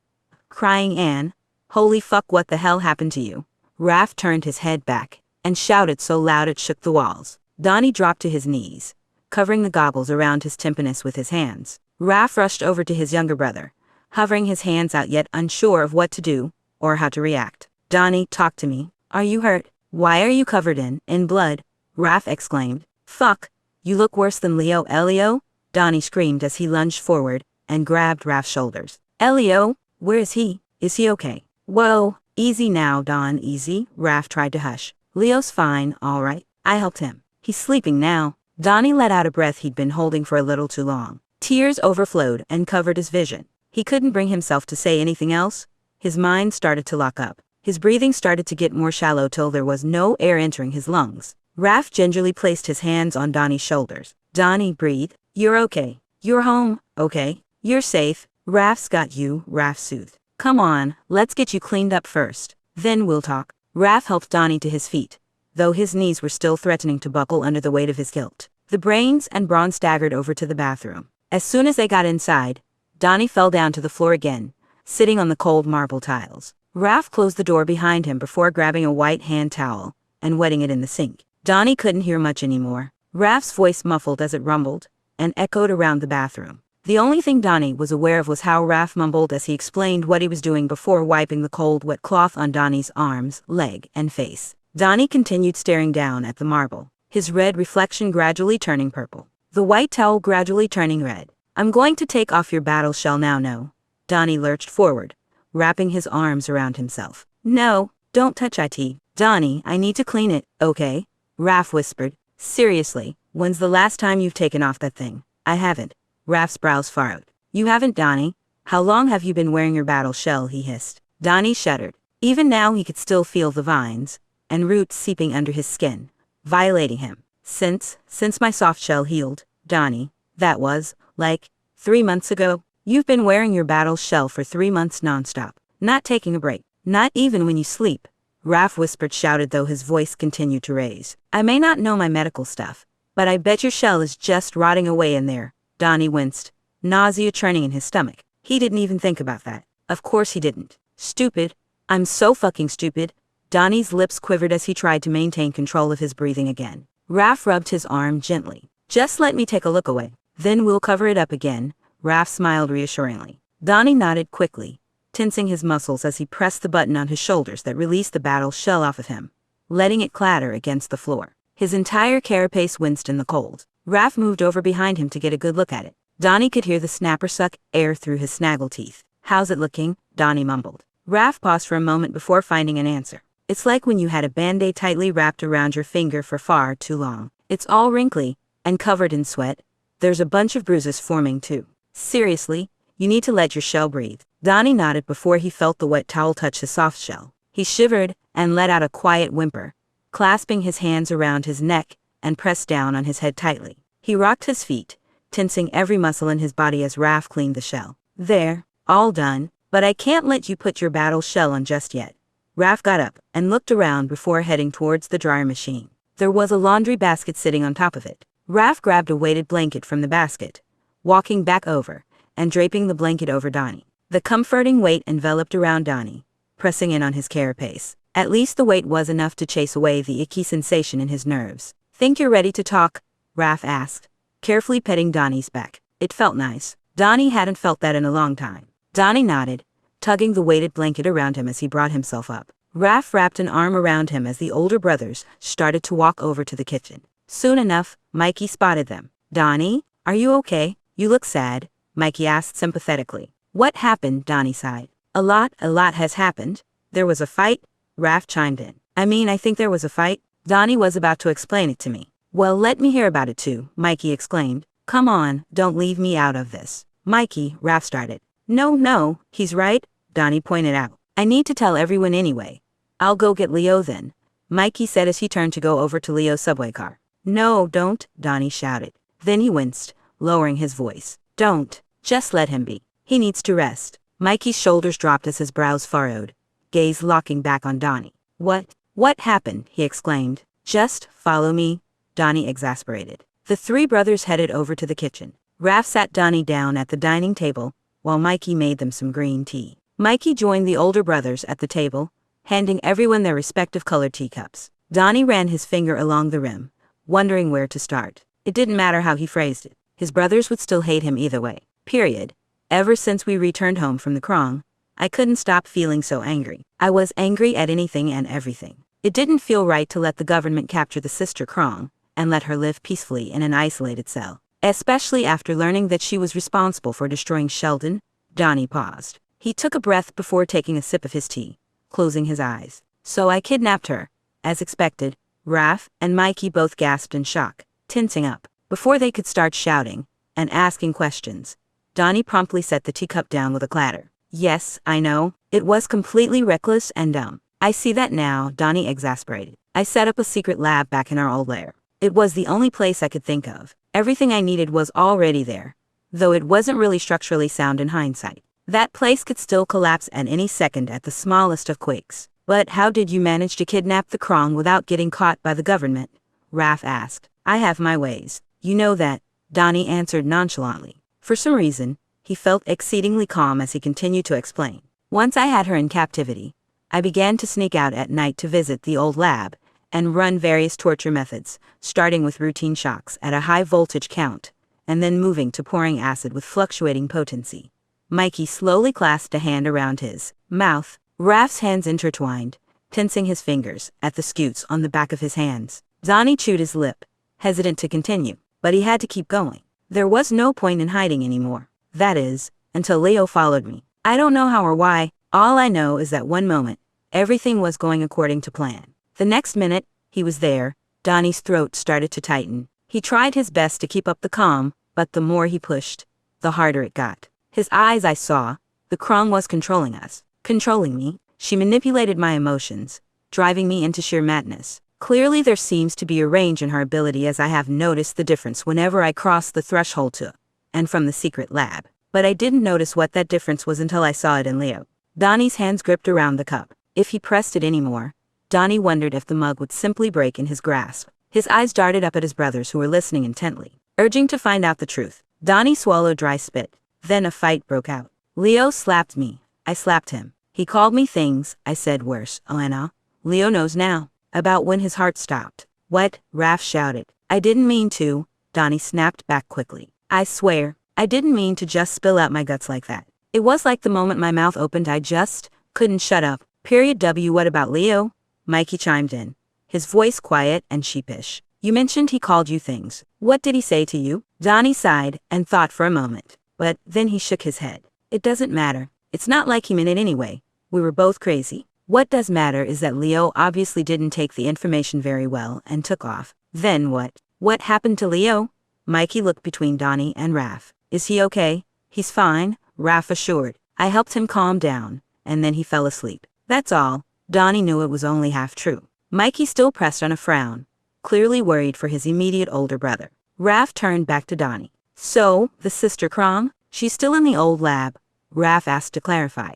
Crying Anne. Holy fuck, what the hell happened to you? Raph turned his head back and shouted so loud it shook the walls. Donnie dropped to his knees, covering the goggles around his tympanus with his hands. Raph rushed over to his younger brother, hovering his hands out yet unsure of what to do or how to react. Donnie, talk to me. Are you hurt? Why are you covered in blood? Raph exclaimed. Fuck, you look worse than Leo. Elio? Donnie screamed as he lunged forward and grabbed Raph's shoulders. Elio? Where is he? Is he okay? Whoa, easy now, Don, easy. Raph tried to hush. Leo's fine, all right. I helped him. He's sleeping now. Donnie let out a breath he'd been holding for a little too long. Tears overflowed and covered his vision. He couldn't bring himself to say anything else. His mind started to lock up. His breathing started to get more shallow till there was no air entering his lungs. Raph gingerly placed his hands on Donnie's shoulders. Donnie, breathe. You're okay. You're home, okay? You're safe. Raph's got you, Raph soothed. Come on, let's get you cleaned up first. Then we'll talk. Raph helped Donnie to his feet, though his knees were still threatening to buckle under the weight of his guilt. The brains and Brawn staggered over to the bathroom. As soon as they got inside, Donnie fell down to the floor again, sitting on the cold marble tiles. Raph closed the door behind him before grabbing a white hand towel and wetting it in the sink. Donnie couldn't hear much anymore. Raph's voice muffled as it rumbled and echoed around the bathroom. The only thing Donnie was aware of was how Raph mumbled as he explained what he was doing before wiping the cold, wet cloth on Donnie's arms, leg, and face. Donnie continued staring down at the marble, his red reflection gradually turning purple, the white towel gradually turning red. I'm going to take off your battle shell now, no. Donnie lurched forward, wrapping his arms around himself. No, don't touch it. Donnie, I need to clean it, okay? Raph whispered. Seriously, when's the last time you've taken off that thing? I haven't. Raph's brows furrowed. You haven't, Donnie? How long have you been wearing your battle shell? He hissed. Donnie shuddered. Even now he could still feel the vines and roots seeping under his skin, violating him. Since my soft shell healed, Donnie, that was, like, 3 months ago. You've been wearing your battle shell for 3 months nonstop, not taking a break, not even when you sleep. Raph whispered, shouted, though his voice continued to raise. I may not know my medical stuff, but I bet your shell is just rotting away in there. Donnie winced, nausea churning in his stomach. He didn't even think about that. Of course he didn't. Stupid. I'm so fucking stupid. Donnie's lips quivered as he tried to maintain control of his breathing again. Raph rubbed his arm gently. Just let me take a look away. Then we'll cover it up again. Raph smiled reassuringly. Donnie nodded quickly, tensing his muscles as he pressed the button on his shoulders that released the battle shell off of him, letting it clatter against the floor. His entire carapace winced in the cold. Raph moved over behind him to get a good look at it. Donnie could hear the snapper suck air through his snaggle teeth. How's it looking? Donnie mumbled. Raph paused for a moment before finding an answer. It's like when you had a band-aid tightly wrapped around your finger for far too long. It's all wrinkly and covered in sweat. There's a bunch of bruises forming too. Seriously, you need to let your shell breathe. Donnie nodded before he felt the wet towel touch his soft shell. He shivered and let out a quiet whimper, clasping his hands around his neck and pressed down on his head tightly. He rocked his feet, tensing every muscle in his body as Raph cleaned the shell. There, all done, but I can't let you put your battle shell on just yet. Raph got up and looked around before heading towards the dryer machine. There was a laundry basket sitting on top of it. Raph grabbed a weighted blanket from the basket, walking back over and draping the blanket over Donnie. The comforting weight enveloped around Donnie, pressing in on his carapace. At least the weight was enough to chase away the icky sensation in his nerves. Think you're ready to talk? Raph asked, carefully petting Donnie's back. It felt nice. Donnie hadn't felt that in a long time. Donnie nodded, tugging the weighted blanket around him as he brought himself up. Raph wrapped an arm around him as the older brothers started to walk over to the kitchen. Soon enough, Mikey spotted them. "Donnie, are you okay? You look sad," Mikey asked sympathetically. "What happened?" Donnie sighed. A lot has happened. There was a fight," Raph chimed in. I think there was a fight." Donnie was about to explain it to me. "Well, let me hear about it too," Mikey exclaimed. "Come on, don't leave me out of this." "Mikey," Raph started. No, he's right," Donnie pointed out. "I need to tell everyone anyway. I'll go get Leo then," Mikey said as he turned to go over to Leo's subway car. "No, don't," Donnie shouted. Then he winced, lowering his voice. "Don't. Just let him be. He needs to rest." Mikey's shoulders dropped as his brows furrowed, gaze locking back on Donnie. What happened?" he exclaimed. "Just follow me," Donnie exasperated. The three brothers headed over to the kitchen. Raph sat Donnie down at the dining table, while Mikey made them some green tea. Mikey joined the older brothers at the table, handing everyone their respective colored teacups. Donnie ran his finger along the rim, wondering where to start. It didn't matter how he phrased it. His brothers would still hate him either way. Period. Ever since we returned home from the Krong, I couldn't stop feeling so angry. I was angry at anything and everything. It didn't feel right to let the government capture the sister Krong and let her live peacefully in an isolated cell, especially after learning that she was responsible for destroying Sheldon. Donnie paused. He took a breath before taking a sip of his tea, closing his eyes. "So I kidnapped her." As expected, Raph and Mikey both gasped in shock, tensing up. Before they could start shouting and asking questions, Donnie promptly set the teacup down with a clatter. "Yes, I know. It was completely reckless and dumb. I see that now," Donnie exasperated. "I set up a secret lab back in our old lair. It was the only place I could think of. Everything I needed was already there, though it wasn't really structurally sound in hindsight. That place could still collapse at any second at the smallest of quakes." "But how did you manage to kidnap the Krong without getting caught by the government?" Raph asked. "I have my ways. You know that," Donnie answered nonchalantly. For some reason, he felt exceedingly calm as he continued to explain. "Once I had her in captivity, I began to sneak out at night to visit the old lab and run various torture methods, starting with routine shocks at a high voltage count, and then moving to pouring acid with fluctuating potency." Mikey slowly clasped a hand around his mouth. Raph's hands intertwined, tensing his fingers at the scutes on the back of his hands. Donnie chewed his lip, hesitant to continue, but he had to keep going. There was no point in hiding anymore. That is, until Leo followed me. I don't know how or why. All I know is that one moment, everything was going according to plan. The next minute, he was there. Donnie's throat started to tighten. He tried his best to keep up the calm, but the more he pushed, the harder it got. His eyes, I saw. The Krong was controlling us. Controlling me. She manipulated my emotions, driving me into sheer madness. Clearly there seems to be a range in her ability, as I have noticed the difference whenever I cross the threshold to and from the secret lab. But I didn't notice what that difference was until I saw it in Leo. Donnie's hands gripped around the cup. If he pressed it anymore, Donnie wondered if the mug would simply break in his grasp. His eyes darted up at his brothers, who were listening intently, urging to find out the truth. Donnie swallowed dry spit. Then a fight broke out. Leo slapped me. I slapped him. He called me things. I said worse. Anna. Leo knows now. About when his heart stopped. What? Raph shouted. I didn't mean to. Donnie snapped back quickly. I swear, I didn't mean to just spill out my guts like that. It was like the moment my mouth opened, I just couldn't shut up. What about Leo? Mikey chimed in, his voice quiet and sheepish. You mentioned he called you things. What did he say to you? Donnie sighed and thought for a moment, but then he shook his head. It doesn't matter. It's not like he meant it anyway. We were both crazy. What does matter is that Leo obviously didn't take the information very well and took off. Then what? What happened to Leo? Mikey looked between Donnie and Raph. Is he okay? He's fine, Raph assured. I helped him calm down, and then he fell asleep. That's all. Donnie knew it was only half true. Mikey still pressed on a frown, clearly worried for his immediate older brother. Raph turned back to Donnie. So, the sister Krong? She's still in the old lab? Raph asked to clarify.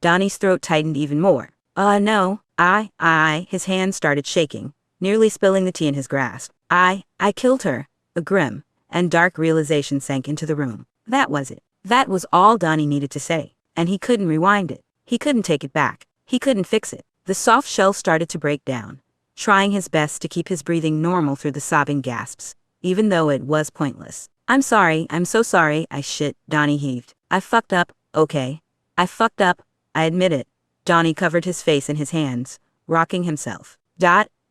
Donnie's throat tightened even more. No, his hand started shaking, nearly spilling the tea in his grasp. I killed her. A grim and dark realization sank into the room. That was it. That was all Donnie needed to say, and he couldn't rewind it. He couldn't take it back. He couldn't fix it. The soft shell started to break down, trying his best to keep his breathing normal through the sobbing gasps, even though it was pointless. I'm sorry, I'm so sorry, Donnie heaved. I fucked up, okay. I fucked up, I admit it. Donnie covered his face in his hands, rocking himself.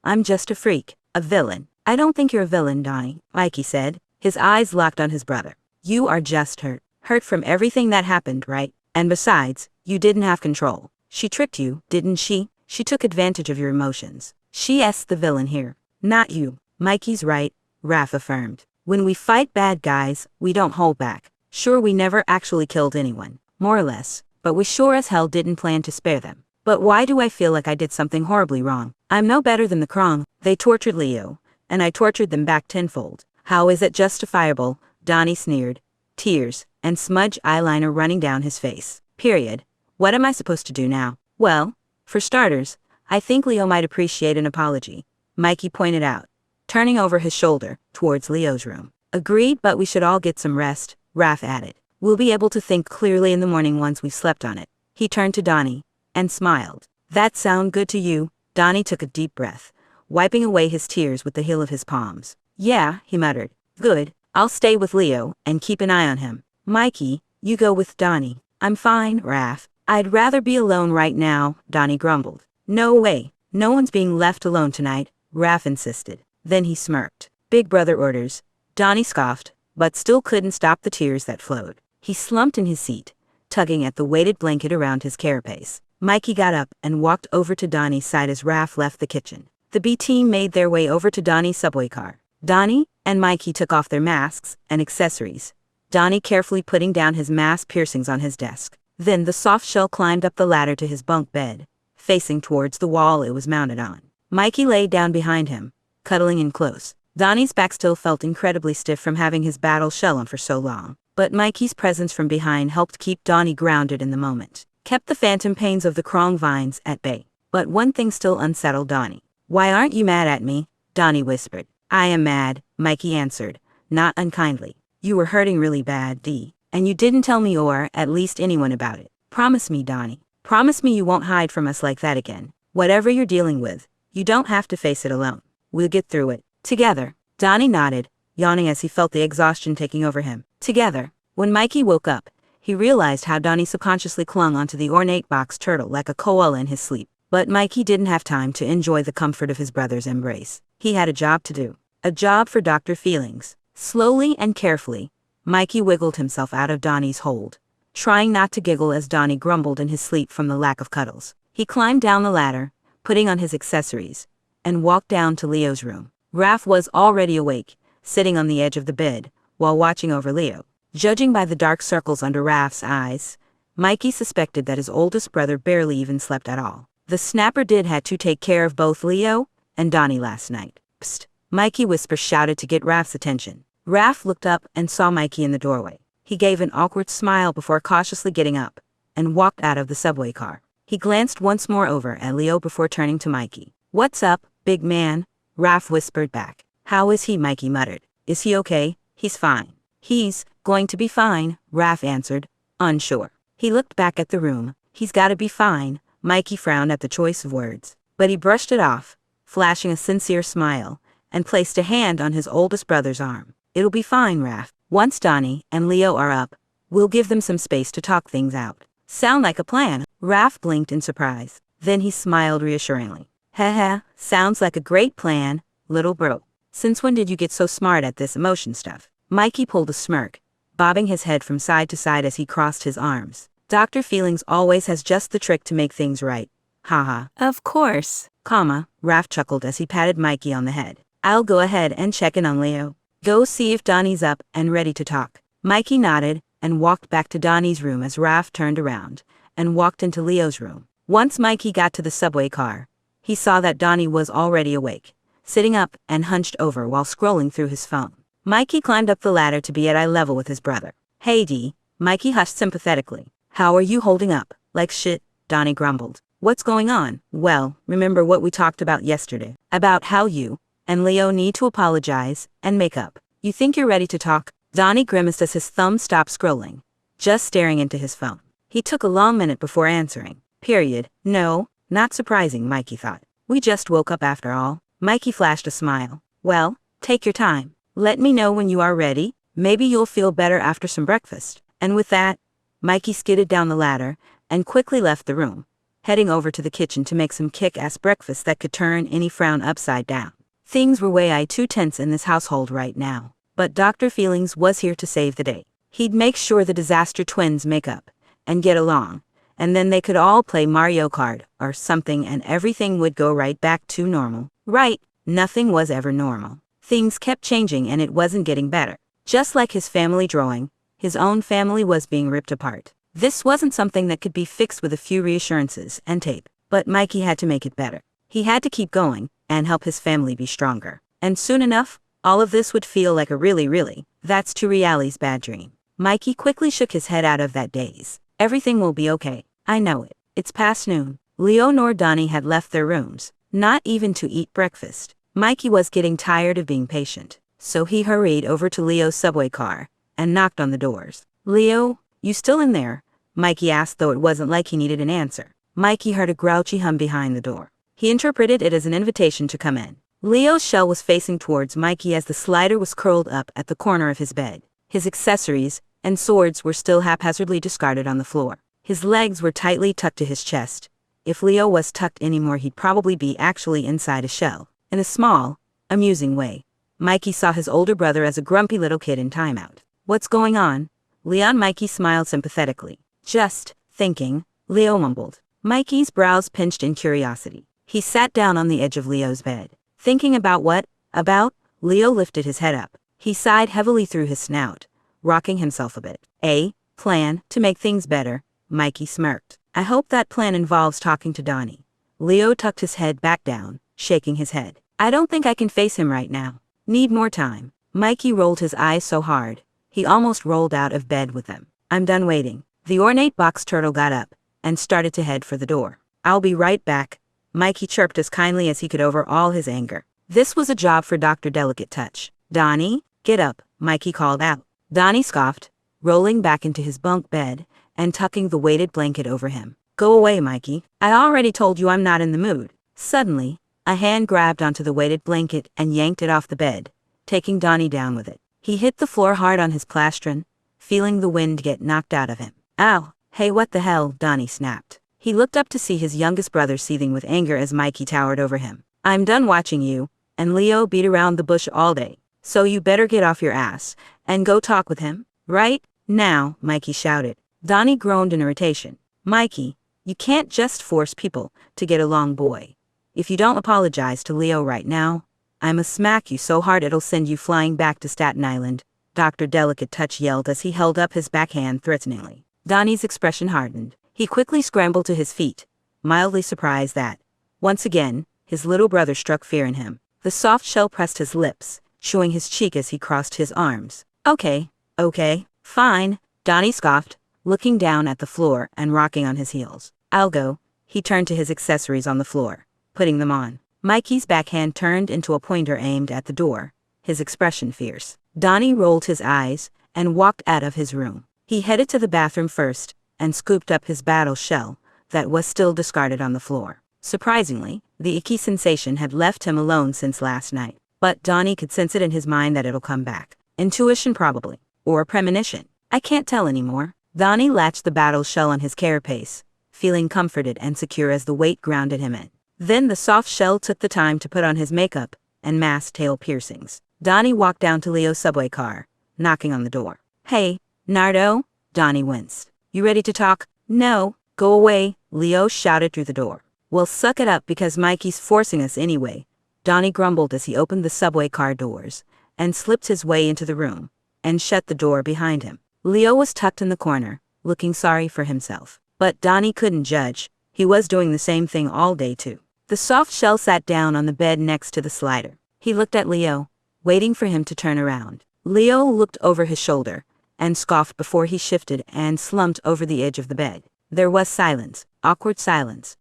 I'm just a freak, a villain. I don't think you're a villain, Donnie, Icky said, his eyes locked on his brother. You are just hurt. Hurt from everything that happened, right? And besides, you didn't have control. She tricked you, didn't she? She took advantage of your emotions. She's the villain here, not you. Mikey's right, Raph affirmed. When we fight bad guys, we don't hold back. Sure, we never actually killed anyone, more or less, but we sure as hell didn't plan to spare them. But why do I feel like I did something horribly wrong? I'm no better than the Krong. They tortured Leo, and I tortured them back tenfold. How is it justifiable? Donnie sneered, tears and smudge eyeliner running down his face. Period. What am I supposed to do now? Well, for starters, I think Leo might appreciate an apology, Mikey pointed out, turning over his shoulder towards Leo's room. Agreed, but we should all get some rest, Raph added. We'll be able to think clearly in the morning once we've slept on it. He turned to Donnie and smiled. That sound good to you? Donnie took a deep breath, wiping away his tears with the heel of his palms. Yeah, he muttered. Good, I'll stay with Leo and keep an eye on him. Mikey, you go with Donnie. I'm fine, Raph. I'd rather be alone right now, Donnie grumbled. No way, no one's being left alone tonight, Raph insisted. Then he smirked. Big brother orders. Donnie scoffed, but still couldn't stop the tears that flowed. He slumped in his seat, tugging at the weighted blanket around his carapace. Mikey got up and walked over to Donnie's side as Raph left the kitchen. The B team made their way over to Donnie's subway car. Donnie and Mikey took off their masks and accessories, Donnie carefully putting down his mask piercings on his desk. Then the soft shell climbed up the ladder to his bunk bed, facing towards the wall it was mounted on. Mikey lay down behind him, cuddling in close. Donnie's back still felt incredibly stiff from having his battle shell on for so long, but Mikey's presence from behind helped keep Donnie grounded in the moment, kept the phantom pains of the Krong vines at bay. But one thing still unsettled Donnie. Why aren't you mad at me? Donnie whispered. I am mad, Mikey answered, not unkindly. You were hurting really bad, D, and you didn't tell me or at least anyone about it. Promise me, Donnie. Promise me you won't hide from us like that again. Whatever you're dealing with, you don't have to face it alone. We'll get through it. Together. Donnie nodded, yawning as he felt the exhaustion taking over him. Together. When Mikey woke up, he realized how Donnie subconsciously clung onto the ornate box turtle like a koala in his sleep. But Mikey didn't have time to enjoy the comfort of his brother's embrace. He had a job to do. A job for Dr. Feelings. Slowly and carefully, Mikey wiggled himself out of Donnie's hold, trying not to giggle as Donnie grumbled in his sleep from the lack of cuddles. He climbed down the ladder, putting on his accessories, and walked down to Leo's room. Raph was already awake, sitting on the edge of the bed, while watching over Leo. Judging by the dark circles under Raph's eyes, Mikey suspected that his oldest brother barely even slept at all. The snapper had to take care of both Leo and Donnie last night. Psst, Mikey whisper shouted to get Raph's attention. Raph looked up and saw Mikey in the doorway. He gave an awkward smile before cautiously getting up and walked out of the subway car. He glanced once more over at Leo before turning to Mikey. What's up, big man? Raph whispered back. How is he? Mikey muttered. Is he okay? He's fine. He's going to be fine, Raph answered, unsure. He looked back at the room. He's gotta be fine. Mikey frowned at the choice of words, but he brushed it off, flashing a sincere smile, and placed a hand on his oldest brother's arm. It'll be fine, Raph. Once Donnie and Leo are up, we'll give them some space to talk things out. Sound like a plan? Raph blinked in surprise. Then he smiled reassuringly. Haha, sounds like a great plan, little bro. Since when did you get so smart at this emotion stuff? Mikey pulled a smirk, bobbing his head from side to side as he crossed his arms. Dr. Feelings always has just the trick to make things right. Haha. Of course. Raph chuckled as he patted Mikey on the head. I'll go ahead and check in on Leo. Go see if Donnie's up and ready to talk. Mikey nodded and walked back to Donnie's room as Raph turned around and walked into Leo's room. Once Mikey got to the subway car, he saw that Donnie was already awake, sitting up and hunched over while scrolling through his phone. Mikey climbed up the ladder to be at eye level with his brother. Hey D, Mikey hushed sympathetically. How are you holding up? Like shit, Donnie grumbled. What's going on? Well, remember what we talked about yesterday, about how you and Leo need to apologize and make up. You think you're ready to talk? Donnie grimaced as his thumb stopped scrolling, just staring into his phone. He took a long minute before answering. Period. No, not surprising, Mikey thought. We just woke up after all. Mikey flashed a smile. Well, take your time. Let me know when you are ready. Maybe you'll feel better after some breakfast. And with that, Mikey skidded down the ladder and quickly left the room, heading over to the kitchen to make some kick-ass breakfast that could turn any frown upside down. Things were way too tense in this household right now, but Dr. Feelings was here to save the day. He'd make sure the disaster twins make up and get along, and then they could all play Mario Kart or something and everything would go right back to normal. Right, nothing was ever normal. Things kept changing and it wasn't getting better. Just like his family drawing, his own family was being ripped apart. This wasn't something that could be fixed with a few reassurances and tape, but Mikey had to make it better. He had to keep going and help his family be stronger. And soon enough, all of this would feel like a really, that's too reality's bad dream. Mikey quickly shook his head out of that daze. Everything will be okay. I know it. It's past noon. Leo nor Donnie had left their rooms, not even to eat breakfast. Mikey was getting tired of being patient, so he hurried over to Leo's subway car and knocked on the doors. Leo, you still in there? Mikey asked, though it wasn't like he needed an answer. Mikey heard a grouchy hum behind the door. He interpreted it as an invitation to come in. Leo's shell was facing towards Mikey as the slider was curled up at the corner of his bed. His accessories and swords were still haphazardly discarded on the floor. His legs were tightly tucked to his chest. If Leo was tucked anymore, he'd probably be actually inside a shell. In a small, amusing way, Mikey saw his older brother as a grumpy little kid in timeout. What's going on? Leon. Mikey smiled sympathetically. Just thinking, Leo mumbled. Mikey's brows pinched in curiosity. He sat down on the edge of Leo's bed. Thinking about what? About? Leo lifted his head up. He sighed heavily through his snout, rocking himself a bit. A plan to make things better, Mikey smirked. I hope that plan involves talking to Donnie. Leo tucked his head back down, shaking his head. I don't think I can face him right now. Need more time. Mikey rolled his eyes so hard, he almost rolled out of bed with them. I'm done waiting. The ornate box turtle got up and started to head for the door. I'll be right back, Mikey chirped as kindly as he could over all his anger. This was a job for Dr. Delicate Touch. Donnie, get up, Mikey called out. Donnie scoffed, rolling back into his bunk bed and tucking the weighted blanket over him. Go away, Mikey. I already told you I'm not in the mood. Suddenly, a hand grabbed onto the weighted blanket and yanked it off the bed, taking Donnie down with it. He hit the floor hard on his plastron, feeling the wind get knocked out of him. Ow, hey, what the hell, Donnie snapped. He looked up to see his youngest brother seething with anger as Mikey towered over him. I'm done watching you and Leo beat around the bush all day, so you better get off your ass and go talk with him, right now, Mikey shouted. Donnie groaned in irritation. Mikey, you can't just force people to get along, boy. If you don't apologize to Leo right now, I'ma smack you so hard it'll send you flying back to Staten Island, Dr. Delicate Touch yelled as he held up his backhand threateningly. Donnie's expression hardened. He quickly scrambled to his feet, mildly surprised that, once again, his little brother struck fear in him. The soft shell pressed his lips, chewing his cheek as he crossed his arms. Okay, fine, Donnie scoffed, looking down at the floor and rocking on his heels. I'll go. He turned to his accessories on the floor, putting them on. Mikey's backhand turned into a pointer aimed at the door, his expression fierce. Donnie rolled his eyes and walked out of his room. He headed to the bathroom first and scooped up his battle shell that was still discarded on the floor. Surprisingly, the icky sensation had left him alone since last night, but Donnie could sense it in his mind that it'll come back. Intuition probably, or a premonition. I can't tell anymore. Donnie latched the battle shell on his carapace, feeling comforted and secure as the weight grounded him in. Then the soft shell took the time to put on his makeup and mask tail piercings. Donnie walked down to Leo's subway car, knocking on the door. Hey, Nardo? Donnie winced. You ready to talk? No, go away, Leo shouted through the door. Well, suck it up because Mikey's forcing us anyway, Donnie grumbled as he opened the subway car doors and slipped his way into the room and shut the door behind him. Leo was tucked in the corner, looking sorry for himself. But Donnie couldn't judge. He was doing the same thing all day too. The soft shell sat down on the bed next to the slider. He looked at Leo, waiting for him to turn around. Leo looked over his shoulder and scoffed before he shifted and slumped over the edge of the bed. There was silence, awkward silence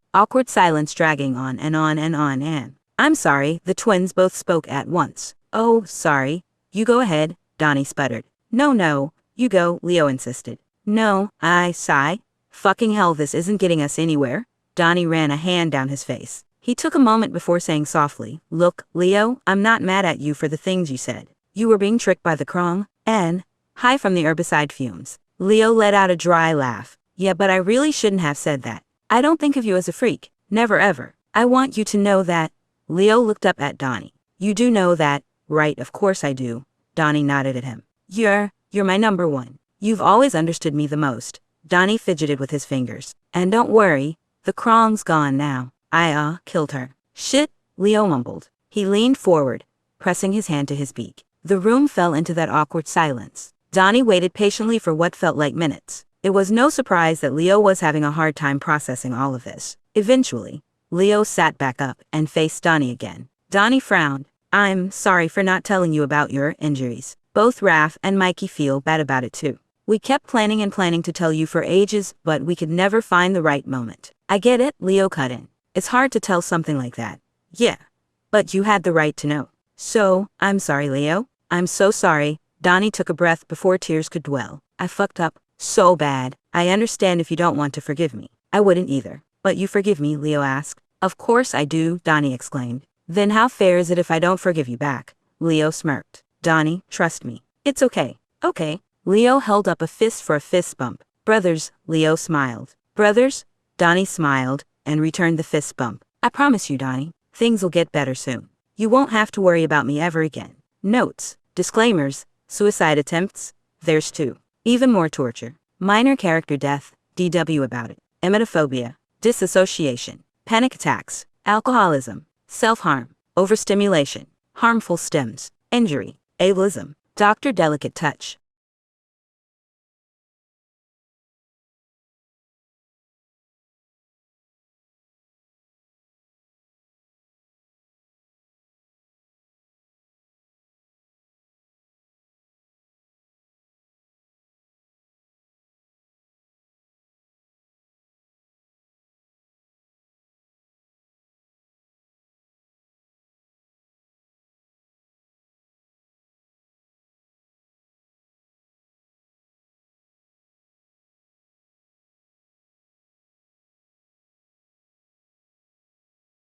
dragging on and on and on and. I'm sorry, the twins both spoke at once. Oh, sorry. You go ahead, Donnie sputtered. No, you go, Leo insisted. No, I sigh. Fucking hell, this isn't getting us anywhere. Donnie ran a hand down his face. He took a moment before saying softly, Look, Leo, I'm not mad at you for the things you said. You were being tricked by the Krong, and high from the herbicide fumes. Leo let out a dry laugh. Yeah, but I really shouldn't have said that. I don't think of you as a freak. Never ever. I want you to know that. Leo looked up at Donnie. You do know that, right? Of course I do. Donnie nodded at him. You're my number one. You've always understood me the most. Donnie fidgeted with his fingers. And don't worry, the Krong's gone now. I killed her. Shit, Leo mumbled. He leaned forward, pressing his hand to his beak. The room fell into that awkward silence. Donnie waited patiently for what felt like minutes. It was no surprise that Leo was having a hard time processing all of this. Eventually, Leo sat back up and faced Donnie again. Donnie frowned. I'm sorry for not telling you about your injuries. Both Raph and Mikey feel bad about it too. We kept planning to tell you for ages, but we could never find the right moment. I get it, Leo cut in. It's hard to tell something like that. Yeah. But you had the right to know. So, I'm sorry, Leo. I'm so sorry. Donnie took a breath before tears could dwell. I fucked up so bad. I understand if you don't want to forgive me. I wouldn't either. But you forgive me, Leo asked. Of course I do, Donnie exclaimed. Then how fair is it if I don't forgive you back? Leo smirked. Donnie, trust me. It's okay. Okay. Leo held up a fist for a fist bump. Brothers, Leo smiled. Brothers? Donnie smiled and returned the fist bump. I promise you, Donnie, things will get better soon. You won't have to worry about me ever again. Notes, disclaimers, suicide attempts, there's 2. Even more torture. Minor character death, DW about it. Emetophobia, disassociation, panic attacks, alcoholism, self-harm, overstimulation, harmful stims, injury, ableism, Dr. Delicate Touch,